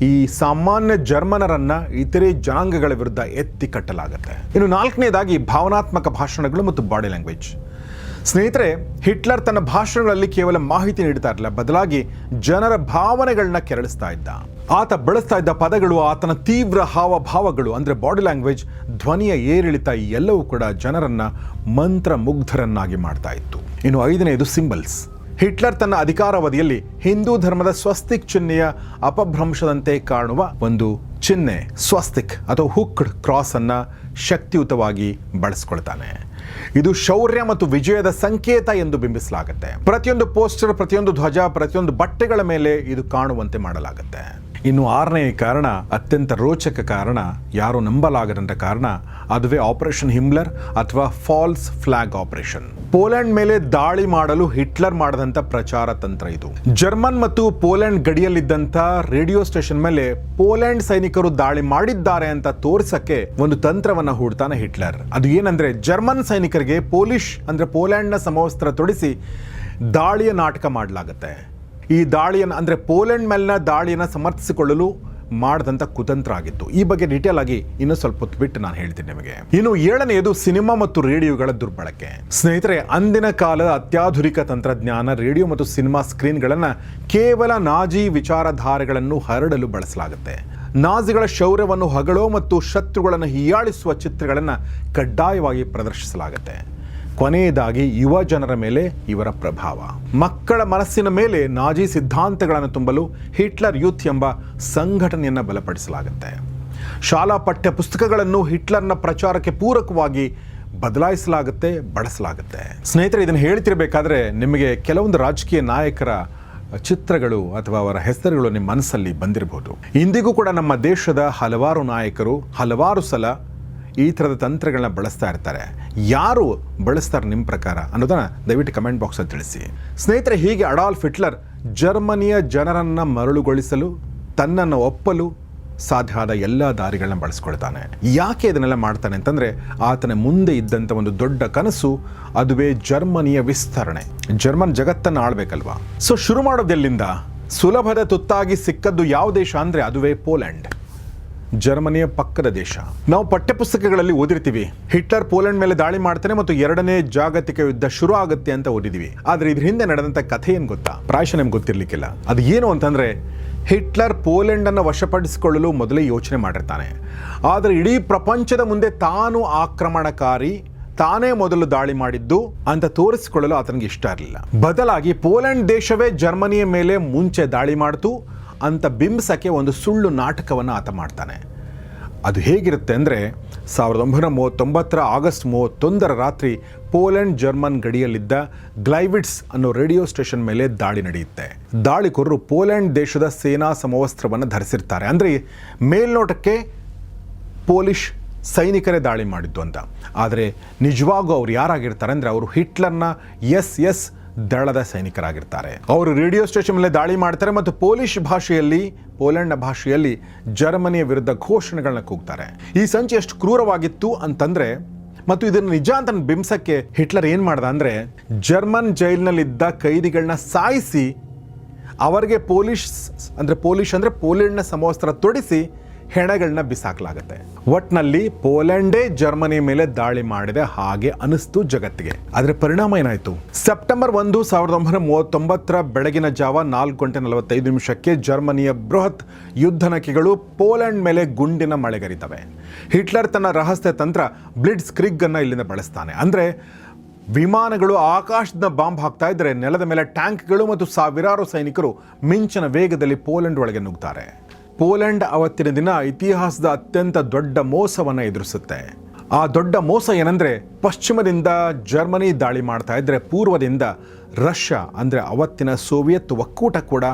ಈ ಸಾಮಾನ್ಯ ಜರ್ಮನರನ್ನ ಇತರೆ ಜನಾಂಗಗಳ ವಿರುದ್ಧ ಎತ್ತಿ ಕಟ್ಟಲಾಗುತ್ತೆ. ಇನ್ನು ನಾಲ್ಕನೇದಾಗಿ ಭಾವನಾತ್ಮಕ ಭಾಷಣಗಳು ಮತ್ತು ಬಾಡಿ ಲ್ಯಾಂಗ್ವೇಜ್. ಸ್ನೇಹಿತರೆ, ಹಿಟ್ಲರ್ ತನ್ನ ಭಾಷಣಗಳಲ್ಲಿ ಕೇವಲ ಮಾಹಿತಿ ನೀಡ್ತಾ ಇರಲಿಲ್ಲ, ಬದಲಾಗಿ ಜನರ ಭಾವನೆಗಳನ್ನ ಕೆರಳಿಸ್ತಾ ಇದ್ದ. ಆತ ಬಳಸ್ತಾ ಇದ್ದ ಪದಗಳು, ಆತನ ತೀವ್ರ ಹಾವಭಾವಗಳು ಅಂದರೆ ಬಾಡಿ ಲ್ಯಾಂಗ್ವೇಜ್, ಧ್ವನಿಯ ಏರಿಳಿತ ಎಲ್ಲವೂ ಕೂಡ ಜನರನ್ನ ಮಂತ್ರಮುಗ್ಧರನ್ನಾಗಿ ಮಾಡ್ತಾ ಇತ್ತು. ಇನ್ನು ಐದನೆಯದು ಸಿಂಬಲ್ಸ್. ಹಿಟ್ಲರ್ ತನ್ನ ಅಧಿಕಾರಾವಧಿಯಲ್ಲಿ ಹಿಂದೂ ಧರ್ಮದ ಸ್ವಸ್ತಿಕ್ ಚಿಹ್ನೆಯ ಅಪಭ್ರಂಶದಂತೆ ಕಾಣುವ ಒಂದು ಚಿಹ್ನೆ, ಸ್ವಸ್ತಿಕ್ ಅಥವಾ ಹುಕ್ಡ್ ಕ್ರಾಸ್ ಅನ್ನ ಶಕ್ತಿಯುತವಾಗಿ ಬಳಸ್ಕೊಳ್ತಾನೆ. ಇದು ಶೌರ್ಯ ಮತ್ತು ವಿಜಯದ ಸಂಕೇತ ಎಂದು ಬಿಂಬಿಸಲಾಗುತ್ತೆ. ಪ್ರತಿಯೊಂದು ಪೋಸ್ಟರ್, ಪ್ರತಿಯೊಂದು ಧ್ವಜ, ಪ್ರತಿಯೊಂದು ಬಟ್ಟೆಗಳ ಮೇಲೆ ಇದು ಕಾಣುವಂತೆ ಮಾಡಲಾಗುತ್ತೆ. ಇನ್ನು ಆರನೇ ಕಾರಣ, ಅತ್ಯಂತ ರೋಚಕ ಕಾರಣ, ಯಾರು ನಂಬಲಾಗದಂಥ ಕಾರಣ, ಅದುವೇ ಆಪರೇಷನ್ ಹಿಮ್ಲರ್ ಅಥವಾ ಫಾಲ್ಸ್ ಫ್ಲಾಗ್ ಆಪರೇಷನ್. ಪೋಲೆಂಡ್ ಮೇಲೆ ದಾಳಿ ಮಾಡಲು ಹಿಟ್ಲರ್ ಮಾಡದಂತ ಪ್ರಚಾರ ತಂತ್ರ ಇದು. ಜರ್ಮನ್ ಮತ್ತು ಪೋಲೆಂಡ್ ಗಡಿಯಲ್ಲಿದ್ದಂಥ ರೇಡಿಯೋ ಸ್ಟೇಷನ್ ಮೇಲೆ ಪೋಲೆಂಡ್ ಸೈನಿಕರು ದಾಳಿ ಮಾಡಿದ್ದಾರೆ ಅಂತ ತೋರಿಸಕ್ಕೆ ಒಂದು ತಂತ್ರವನ್ನ ಹೂಡ್ತಾನೆ ಹಿಟ್ಲರ್. ಅದು ಏನಂದ್ರೆ, ಜರ್ಮನ್ ಸೈನಿಕರಿಗೆ ಪೋಲೆಂಡ್ನ ಸಮವಸ್ತ್ರ ತೊಡಿಸಿ ದಾಳಿಯ ನಾಟಕ ಮಾಡಲಾಗುತ್ತೆ. ಈ ದಾಳಿಯನ್ನು ಅಂದರೆ ಪೋಲೆಂಡ್ ಮೇಲಿನ ದಾಳಿಯನ್ನು ಸಮರ್ಥಿಸಿಕೊಳ್ಳಲು ಮಾಡಿದಂಥ ಕುತಂತ್ರ ಆಗಿತ್ತು. ಈ ಬಗ್ಗೆ ಡೀಟೇಲ್ ಆಗಿ ಇನ್ನೂ ಸ್ವಲ್ಪ ಹೊತ್ತು ಬಿಟ್ಟು ನಾನು ಹೇಳ್ತೀನಿ ನಿಮಗೆ. ಇನ್ನು ಏಳನೆಯದು ಸಿನಿಮಾ ಮತ್ತು ರೇಡಿಯೋಗಳ ದುರ್ಬಳಕೆ. ಸ್ನೇಹಿತರೆ, ಅಂದಿನ ಕಾಲದ ಅತ್ಯಾಧುನಿಕ ತಂತ್ರಜ್ಞಾನ ರೇಡಿಯೋ ಮತ್ತು ಸಿನಿಮಾ ಸ್ಕ್ರೀನ್ಗಳನ್ನು ಕೇವಲ ನಾಜಿ ವಿಚಾರಧಾರೆಗಳನ್ನು ಹರಡಲು ಬಳಸಲಾಗುತ್ತೆ. ನಾಜಿಗಳ ಶೌರ್ಯವನ್ನು ಹೊಗಳೋ ಮತ್ತು ಶತ್ರುಗಳನ್ನು ಹೀಯಾಳಿಸುವ ಚಿತ್ರಗಳನ್ನು ಕಡ್ಡಾಯವಾಗಿ ಪ್ರದರ್ಶಿಸಲಾಗುತ್ತೆ. ಕೊನೆಯದಾಗಿ ಯುವ ಜನರ ಮೇಲೆ ಇವರ ಪ್ರಭಾವ. ಮಕ್ಕಳ ಮನಸ್ಸಿನ ಮೇಲೆ ನಾಜಿ ಸಿದ್ಧಾಂತಗಳನ್ನು ತುಂಬಲು ಹಿಟ್ಲರ್ ಯೂತ್ ಎಂಬ ಸಂಘಟನೆಯನ್ನು ಬಲಪಡಿಸಲಾಗುತ್ತೆ. ಶಾಲಾ ಪಠ್ಯ ಪುಸ್ತಕಗಳನ್ನು ಹಿಟ್ಲರ್ನ ಪ್ರಚಾರಕ್ಕೆ ಪೂರಕವಾಗಿ ಬದಲಾಯಿಸಲಾಗುತ್ತೆ, ಬಳಸಲಾಗುತ್ತೆ. ಸ್ನೇಹಿತರೆ, ಇದನ್ನು ಹೇಳ್ತಿರ್ಬೇಕಾದ್ರೆ ನಿಮಗೆ ಕೆಲವೊಂದು ರಾಜಕೀಯ ನಾಯಕರ ಚಿತ್ರಗಳು ಅಥವಾ ಅವರ ಹೆಸರುಗಳು ನಿಮ್ಮ ಮನಸ್ಸಲ್ಲಿ ಬಂದಿರಬಹುದು. ಇಂದಿಗೂ ಕೂಡ ನಮ್ಮ ದೇಶದ ಹಲವಾರು ನಾಯಕರು ಹಲವಾರು ಸಲ ಈ ಥರದ ತಂತ್ರಗಳನ್ನ ಬಳಸ್ತಾ ಇರ್ತಾರೆ. ಯಾರು ಬಳಸ್ತಾರೆ ನಿಮ್ಮ ಪ್ರಕಾರ ಅನ್ನೋದನ್ನ ದಯವಿಟ್ಟು ಕಮೆಂಟ್ ಬಾಕ್ಸಲ್ಲಿ ತಿಳಿಸಿ. ಸ್ನೇಹಿತರೆ, ಹೀಗೆ ಅಡಾಲ್ಫ್ ಹಿಟ್ಲರ್ ಜರ್ಮನಿಯ ಜನರನ್ನು ಮರಳುಗೊಳಿಸಲು, ತನ್ನನ್ನು ಒಪ್ಪಲು ಸಾಧ್ಯ ಆದ ಎಲ್ಲ ದಾರಿಗಳನ್ನ ಬಳಸ್ಕೊಳ್ತಾನೆ. ಯಾಕೆ ಇದನ್ನೆಲ್ಲ ಮಾಡ್ತಾನೆ ಅಂತಂದರೆ, ಆತನ ಮುಂದೆ ಇದ್ದಂಥ ಒಂದು ದೊಡ್ಡ ಕನಸು, ಅದುವೇ ಜರ್ಮನಿಯ ವಿಸ್ತರಣೆ. ಜರ್ಮನ್ ಜಗತ್ತನ್ನು ಆಳ್ಬೇಕಲ್ವಾ. ಸೊ ಶುರು ಮಾಡೋದೆಲ್ಲಿಂದ? ಸುಲಭದ ತುತ್ತಾಗಿ ಸಿಕ್ಕದ್ದು ಯಾವ ದೇಶ ಅಂದರೆ ಅದುವೇ ಪೋಲೆಂಡ್, ಜರ್ಮನಿಯ ಪಕ್ಕದ ದೇಶ. ನಾವು ಪಠ್ಯಪುಸ್ತಕಗಳಲ್ಲಿ ಓದಿರ್ತೀವಿ, ಹಿಟ್ಲರ್ ಪೋಲೆಂಡ್ ಮೇಲೆ ದಾಳಿ ಮಾಡ್ತಾನೆ ಮತ್ತು ಎರಡನೇ ಜಾಗತಿಕ ಯುದ್ಧ ಶುರು ಆಗುತ್ತೆ ಅಂತ ಓದಿದೀವಿ. ಆದ್ರೆ ಇದ್ರ ಹಿಂದೆ ನಡೆದಂತ ಕಥೆ ಏನ್ ಗೊತ್ತಾ? ಪ್ರಾಯಶಃ ನಿಮ್ಗೆ ಗೊತ್ತಿರ್ಲಿಕ್ಕಿಲ್ಲ. ಅದು ಏನು ಅಂತಂದ್ರೆ, ಹಿಟ್ಲರ್ ಪೋಲೆಂಡ್ ಅನ್ನು ವಶಪಡಿಸಿಕೊಳ್ಳಲು ಮೊದಲೇ ಯೋಚನೆ ಮಾಡಿರ್ತಾನೆ. ಆದರೆ ಇಡೀ ಪ್ರಪಂಚದ ಮುಂದೆ ತಾನು ಆಕ್ರಮಣಕಾರಿ, ತಾನೇ ಮೊದಲು ದಾಳಿ ಮಾಡಿದ್ದು ಅಂತ ತೋರಿಸಿಕೊಳ್ಳಲು ಆತನಿಗೆ ಇಷ್ಟ ಇರಲಿಲ್ಲ. ಬದಲಾಗಿ ಪೋಲೆಂಡ್ ದೇಶವೇ ಜರ್ಮನಿಯ ಮೇಲೆ ಮುಂಚೆ ದಾಳಿ ಮಾಡಿತು ಅಂತ ಬಿಂಬಿಸಕ್ಕೆ ಒಂದು ಸುಳ್ಳು ನಾಟಕವನ್ನು ಆತ ಮಾಡ್ತಾನೆ. ಅದು ಹೇಗಿರುತ್ತೆ ಅಂದರೆ, 1939 ಆಗಸ್ಟ್ 31 ರಾತ್ರಿ ಪೋಲೆಂಡ್ ಜರ್ಮನ್ ಗಡಿಯಲ್ಲಿದ್ದ ಗ್ಲೈವಿಟ್ಸ್ ಅನ್ನೋ ರೇಡಿಯೋ ಸ್ಟೇಷನ್ ಮೇಲೆ ದಾಳಿ ನಡೆಯುತ್ತೆ. ದಾಳಿಕೋರರು ಪೋಲೆಂಡ್ ದೇಶದ ಸೇನಾ ಸಮವಸ್ತ್ರವನ್ನು ಧರಿಸಿರ್ತಾರೆ. ಅಂದರೆ ಮೇಲ್ನೋಟಕ್ಕೆ ಪೋಲಿಷ್ ಸೈನಿಕರೇ ದಾಳಿ ಮಾಡಿದ್ದು ಅಂತ. ಆದರೆ ನಿಜವಾಗೂ ಅವ್ರು ಯಾರಾಗಿರ್ತಾರೆ ಅಂದರೆ, ಅವರು ಹಿಟ್ಲರ್ನ ಎಸ್ ದಳದ ಸೈನಿಕರಾಗಿರ್ತಾರೆ. ಅವರು ರೇಡಿಯೋ ಸ್ಟೇಷನ್ ಮೇಲೆ ದಾಳಿ ಮಾಡ್ತಾರೆ ಮತ್ತು ಪೋಲೆಂಡ್ನ ಭಾಷೆಯಲ್ಲಿ ಜರ್ಮನಿಯ ವಿರುದ್ಧ ಘೋಷಣೆಗಳನ್ನ ಕೂಗ್ತಾರೆ. ಈ ಸಂಚು ಎಷ್ಟು ಕ್ರೂರವಾಗಿತ್ತು ಅಂತಂದ್ರೆ, ಮತ್ತು ಇದನ್ನು ನಿಜ ಅಂತ ಬಿಂಬಿಸಕ್ಕೆ ಹಿಟ್ಲರ್ ಏನ್ ಮಾಡ್ದ ಅಂದ್ರೆ, ಜರ್ಮನ್ ಜೈಲಿನಲ್ಲಿದ್ದ ಕೈದಿಗಳನ್ನ ಸಾಯಿಸಿ ಅವರಿಗೆ ಪೋಲಿಷ್ ಅಂದ್ರೆ ಪೋಲೆಂಡ್ನ ಸಮವಸ್ತ್ರ ತೊಡಿಸಿ ಹೆಣಗಳನ್ನ ಬಿಸಾಕಲಾಗುತ್ತೆ. ಒಟ್ನಲ್ಲಿ ಪೋಲೆಂಡೇ ಜರ್ಮನಿ ಮೇಲೆ ದಾಳಿ ಮಾಡಿದೆ ಹಾಗೆ ಅನಿಸ್ತು ಜಗತ್ತಿಗೆ. ಅದರ ಪರಿಣಾಮ ಏನಾಯ್ತು? ಸೆಪ್ಟೆಂಬರ್ 1, 1939 ಬೆಳಗಿನ ಜಾವ 4:45 ಜರ್ಮನಿಯ ಬೃಹತ್ ಯುದ್ಧ ನೌಕೆಗಳು ಪೋಲೆಂಡ್ ಮೇಲೆ ಗುಂಡಿನ ಮಳೆಗರಿತವೆ. ಹಿಟ್ಲರ್ ತನ್ನ ರಹಸ್ಯ ತಂತ್ರ ಬ್ಲಿಟ್ಸ್ ಕ್ರಿಗ್ ಅನ್ನ ಇಲ್ಲಿಂದ ಬಳಸ್ತಾನೆ. ಅಂದ್ರೆ ವಿಮಾನಗಳು ಆಕಾಶದ ಬಾಂಬ್ ಹಾಕ್ತಾ ಇದ್ರೆ ನೆಲದ ಮೇಲೆ ಟ್ಯಾಂಕ್ಗಳು ಮತ್ತು ಸಾವಿರಾರು ಸೈನಿಕರು ಮಿಂಚಿನ ವೇಗದಲ್ಲಿ ಪೋಲೆಂಡ್ ಒಳಗೆ ನುಗ್ತಾರೆ. ಪೋಲೆಂಡ್ ಅವತ್ತಿನ ದಿನ ಇತಿಹಾಸದ ಅತ್ಯಂತ ದೊಡ್ಡ ಮೋಸವನ್ನು ಎದುರಿಸುತ್ತೆ. ಆ ದೊಡ್ಡ ಮೋಸ ಏನಂದ್ರೆ, ಪಶ್ಚಿಮದಿಂದ ಜರ್ಮನಿ ದಾಳಿ ಮಾಡ್ತಾ ಇದ್ರೆ ಪೂರ್ವದಿಂದ ರಷ್ಯಾ ಅಂದ್ರೆ ಅವತ್ತಿನ ಸೋವಿಯತ್ ಒಕ್ಕೂಟ ಕೂಡ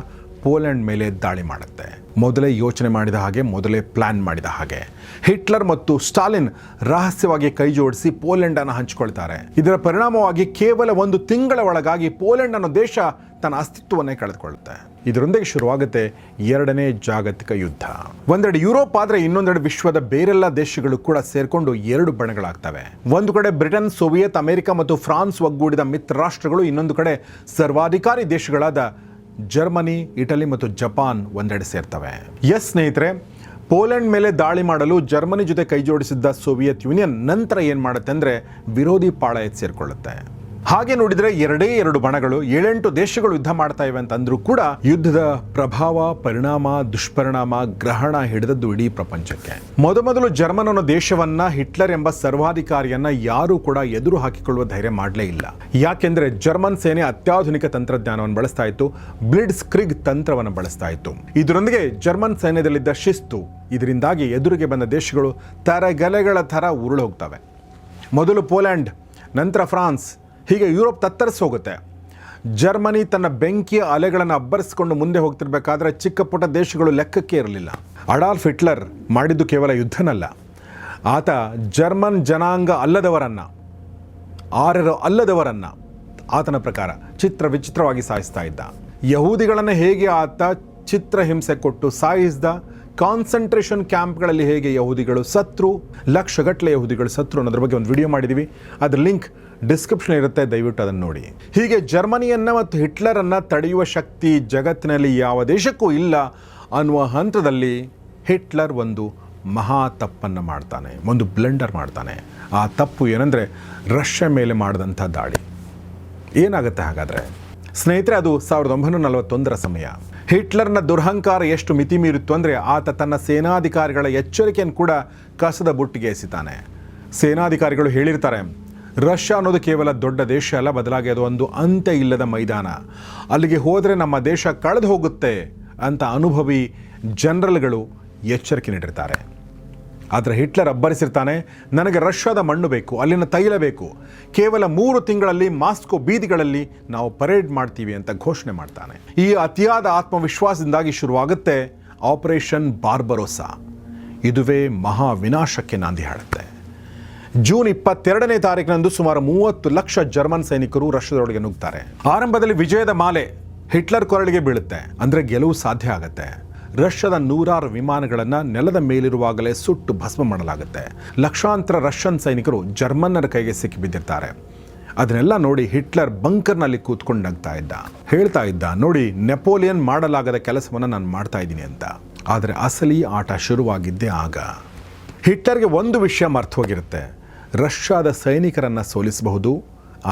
ಪೋಲೆಂಡ್ ಮೇಲೆ ದಾಳಿ ಮಾಡುತ್ತೆ. ಮೊದಲೇ ಯೋಚನೆ ಮಾಡಿದ ಹಾಗೆ, ಮೊದಲೇ ಪ್ಲಾನ್ ಮಾಡಿದ ಹಾಗೆ ಹಿಟ್ಲರ್ ಮತ್ತು ಸ್ಟಾಲಿನ್ ರಹಸ್ಯವಾಗಿ ಕೈ ಜೋಡಿಸಿ ಪೋಲೆಂಡ್ ಅನ್ನು ಹಂಚಿಕೊಳ್ತಾರೆ. ಇದರ ಪರಿಣಾಮವಾಗಿ ಕೇವಲ 1 ತಿಂಗಳ ಒಳಗಾಗಿ ಪೋಲೆಂಡ್ ಅನ್ನೋ ದೇಶ ತನ್ನ ಅಸ್ತಿತ್ವವನ್ನೇ ಕಳೆದುಕೊಳ್ಳುತ್ತೆ. ಇದರೊಂದಿಗೆ ಶುರುವಾಗುತ್ತೆ 2ನೇ ಜಾಗತಿಕ ಯುದ್ಧ. ಒಂದೆಡೆ ಯುರೋಪ್ ಆದ್ರೆ ಇನ್ನೊಂದೆಡೆ ವಿಶ್ವದ ಬೇರೆಲ್ಲ ದೇಶಗಳು ಕೂಡ ಸೇರ್ಕೊಂಡು 2 ಬಣಗಳಾಗ್ತವೆ. ಒಂದು ಕಡೆ ಬ್ರಿಟನ್, ಸೋವಿಯತ್, ಅಮೆರಿಕ ಮತ್ತು ಫ್ರಾನ್ಸ್ ಒಗ್ಗೂಡಿದ ಮಿತ್ರ ರಾಷ್ಟ್ರಗಳು, ಇನ್ನೊಂದು ಕಡೆ ಸರ್ವಾಧಿಕಾರಿ ದೇಶಗಳಾದ ಜರ್ಮನಿ, ಇಟಲಿ ಮತ್ತು ಜಪಾನ್ ಒಂದೆಡೆ ಸೇರ್ತವೆ. ಸ್ನೇಹಿತರೆ, ಪೋಲೆಂಡ್ ಮೇಲೆ ದಾಳಿ ಮಾಡಲು ಜರ್ಮನಿ ಜೊತೆ ಕೈ ಜೋಡಿಸಿದ್ದ ಸೋವಿಯತ್ ಯೂನಿಯನ್ ನಂತರ ಏನ್ ಮಾಡುತ್ತೆ ಅಂದ್ರೆ ವಿರೋಧಿ ಪಾಳಯಕ್ಕೆ ಸೇರ್ಕೊಳ್ಳುತ್ತೆ. ಹಾಗೆ ನೋಡಿದ್ರೆ 2 ಬಣಗಳು 7-8 ದೇಶಗಳು ಯುದ್ಧ ಮಾಡ್ತಾ ಇವೆ ಅಂತಂದ್ರೂ ಕೂಡ ಯುದ್ಧದ ಪ್ರಭಾವ, ಪರಿಣಾಮ, ದುಷ್ಪರಿಣಾಮ, ಗ್ರಹಣ ಹಿಡಿದದ್ದು ಇಡೀ ಪ್ರಪಂಚಕ್ಕೆ. ಮೊದಲು ಜರ್ಮನ್ ಅನ್ನೋ ದೇಶವನ್ನ ಹಿಟ್ಲರ್ ಎಂಬ ಸರ್ವಾಧಿಕಾರಿಯನ್ನ ಯಾರೂ ಕೂಡ ಎದುರು ಹಾಕಿಕೊಳ್ಳುವ ಧೈರ್ಯ ಮಾಡಲೇ ಇಲ್ಲ. ಯಾಕೆಂದ್ರೆ ಜರ್ಮನ್ ಸೇನೆ ಅತ್ಯಾಧುನಿಕ ತಂತ್ರಜ್ಞಾನವನ್ನು ಬಳಸ್ತಾ ಇತ್ತು, ಬ್ಲಿಟ್ಸ್ ಕ್ರಿಗ್ ತಂತ್ರವನ್ನು ಬಳಸ್ತಾ ಇತ್ತು. ಇದರೊಂದಿಗೆ ಜರ್ಮನ್ ಸೈನ್ಯದಲ್ಲಿದ್ದ ಶಿಸ್ತು, ಇದರಿಂದಾಗಿ ಎದುರಿಗೆ ಬಂದ ದೇಶಗಳು ತರಗೆಲೆಗಳ ಥರ ಉರುಳು ಹೋಗ್ತವೆ. ಮೊದಲು ಪೋಲೆಂಡ್, ನಂತರ ಫ್ರಾನ್ಸ್, ಹೀಗೆ ಯುರೋಪ್ ತತ್ತರಿಸಿ ಹೋಗುತ್ತೆ. ಜರ್ಮನಿ ತನ್ನ ಬೆಂಕಿಯ ಅಲೆಗಳನ್ನು ಅಬ್ಬರಿಸಿಕೊಂಡು ಮುಂದೆ ಹೋಗ್ತಿರ್ಬೇಕಾದ್ರೆ ಚಿಕ್ಕ ಪುಟ್ಟ ದೇಶಗಳು ಲೆಕ್ಕಕ್ಕೆ ಇರಲಿಲ್ಲ. ಅಡಾಲ್ಫ್ ಹಿಟ್ಲರ್ ಮಾಡಿದ್ದು ಕೇವಲ ಯುದ್ಧನಲ್ಲ, ಆತ ಜರ್ಮನ್ ಜನಾಂಗ ಅಲ್ಲದವರನ್ನ, ಆರ್ಯರು ಅಲ್ಲದವರನ್ನ ಆತನ ಪ್ರಕಾರ ವಿಚಿತ್ರವಾಗಿ ಸಾಯಿಸ್ತಾ ಇದ್ದ. ಯಹೂದಿಗಳನ್ನು ಹೇಗೆ ಆತ ಚಿತ್ರಹಿಂಸೆ ಕೊಟ್ಟು ಸಾಯಿಸಿದ, ಕಾನ್ಸಂಟ್ರೇಷನ್ ಕ್ಯಾಂಪ್ಗಳಲ್ಲಿ ಹೇಗೆ ಯಹೂದಿಗಳು ಸತ್ರು, ಲಕ್ಷಗಟ್ಟಲೆ ಯಹೂದಿಗಳು ಸತ್ರು ಅನ್ನೋದ್ರ ಬಗ್ಗೆ ಒಂದು ವಿಡಿಯೋ ಮಾಡಿದ್ದೀವಿ. ಅದ್ರ ಲಿಂಕ್ ಡಿಸ್ಕ್ರಿಪ್ಷನ್ ಇರುತ್ತೆ, ದಯವಿಟ್ಟು ಅದನ್ನು ನೋಡಿ. ಹೀಗೆ ಜರ್ಮನಿಯನ್ನ ಮತ್ತು ಹಿಟ್ಲರನ್ನ ತಡೆಯುವ ಶಕ್ತಿ ಜಗತ್ತಿನಲ್ಲಿ ಯಾವ ದೇಶಕ್ಕೂ ಇಲ್ಲ ಅನ್ನುವ ಹಂತದಲ್ಲಿ ಹಿಟ್ಲರ್ ಒಂದು ಮಹಾ ತಪ್ಪನ್ನು ಮಾಡ್ತಾನೆ, ಒಂದು ಬ್ಲಂಡರ್ ಮಾಡ್ತಾನೆ. ಆ ತಪ್ಪು ಏನಂದರೆ ರಷ್ಯಾ ಮೇಲೆ ಮಾಡಿದಂಥ ದಾಳಿ. ಏನಾಗುತ್ತೆ ಹಾಗಾದರೆ ಸ್ನೇಹಿತರೆ? ಅದು 1941 ಸಮಯ. ಹಿಟ್ಲರ್ನ ದುರಹಂಕಾರ ಎಷ್ಟು ಮಿತಿ ಮೀರಿತ್ತು ಅಂದರೆ ಆತ ತನ್ನ ಸೇನಾಧಿಕಾರಿಗಳ ಎಚ್ಚರಿಕೆಯನ್ನು ಕೂಡ ಕಸದ ಬುಟ್ಟಿಗೆ ಎಸಿತಾನೆ. ಸೇನಾಧಿಕಾರಿಗಳು ಹೇಳಿರ್ತಾರೆ, ರಷ್ಯಾ ಅನ್ನೋದು ಕೇವಲ ದೊಡ್ಡ ದೇಶ ಅಲ್ಲ, ಬದಲಾಗಿ ಅದು ಒಂದು ಅಂತ್ಯ ಇಲ್ಲದ ಮೈದಾನ, ಅಲ್ಲಿಗೆ ಹೋದರೆ ನಮ್ಮ ದೇಶ ಕಳೆದು ಹೋಗುತ್ತೆ ಅಂತ ಅನುಭವಿ ಜನರಲ್ಗಳು ಎಚ್ಚರಿಕೆ ನೀಡಿರ್ತಾರೆ. ಆದರೆ ಹಿಟ್ಲರ್ ಅಬ್ಬರಿಸಿರ್ತಾನೆ, ನನಗೆ ರಷ್ಯಾದ ಮಣ್ಣು ಬೇಕು, ಅಲ್ಲಿನ ತೈಲ ಬೇಕು, ಕೇವಲ 3 ತಿಂಗಳಲ್ಲಿ ಮಾಸ್ಕೋ ಬೀದಿಗಳಲ್ಲಿ ನಾವು ಪರೇಡ್ ಮಾಡ್ತೀವಿ ಅಂತ ಘೋಷಣೆ ಮಾಡ್ತಾನೆ. ಈ ಅತಿಯಾದ ಆತ್ಮವಿಶ್ವಾಸದಿಂದಾಗಿ ಶುರುವಾಗುತ್ತೆ ಆಪರೇಷನ್ ಬಾರ್ಬರೋಸಾ. ಇದುವೇ ಮಹಾ ವಿನಾಶಕ್ಕೆ ನಾಂದಿ ಹಾಡುತ್ತೆ. ಜೂನ್ 22ನೇ ತಾರೀಕಿನಂದು ಸುಮಾರು 30 ಲಕ್ಷ ಜರ್ಮನ್ ಸೈನಿಕರು ರಷ್ಯಾದೊಳಗೆ ನುಗ್ತಾರೆ. ಆರಂಭದಲ್ಲಿ ವಿಜಯದ ಮಾಲೆ ಹಿಟ್ಲರ್ ಕೊರಳಿಗೆ ಬೀಳುತ್ತೆ, ಅಂದರೆ ಗೆಲುವು ಸಾಧ್ಯ ಆಗುತ್ತೆ. ರಷ್ಯಾದ 100 ವಿಮಾನಗಳನ್ನು ನೆಲದ ಮೇಲಿರುವಾಗಲೇ ಸುಟ್ಟು ಭಸ್ಮ ಮಾಡಲಾಗುತ್ತೆ. ಲಕ್ಷಾಂತರ ರಷ್ಯನ್ ಸೈನಿಕರು ಜರ್ಮನ್ನರ ಕೈಗೆ ಸಿಕ್ಕಿಬಿದ್ದಿರ್ತಾರೆ. ಅದನ್ನೆಲ್ಲ ನೋಡಿ ಹಿಟ್ಲರ್ ಬಂಕರ್ನಲ್ಲಿ ಕೂತ್ಕೊಂಡು ನಗ್ತಾ ಇದ್ದ, ಹೇಳ್ತಾ ಇದ್ದ, ನೋಡಿ ನೆಪೋಲಿಯನ್ ಮಾಡಲಾಗದ ಕೆಲಸವನ್ನು ನಾನು ಮಾಡ್ತಾ ಇದ್ದೀನಿ ಅಂತ. ಆದರೆ ಅಸಲಿ ಆಟ ಶುರುವಾಗಿದ್ದೇ ಆಗ. ಹಿಟ್ಲರ್ಗೆ ಒಂದು ವಿಷಯ ಮರ್ತೋಗಿರುತ್ತೆ, ರಷ್ಯಾದ ಸೈನಿಕರನ್ನು ಸೋಲಿಸಬಹುದು,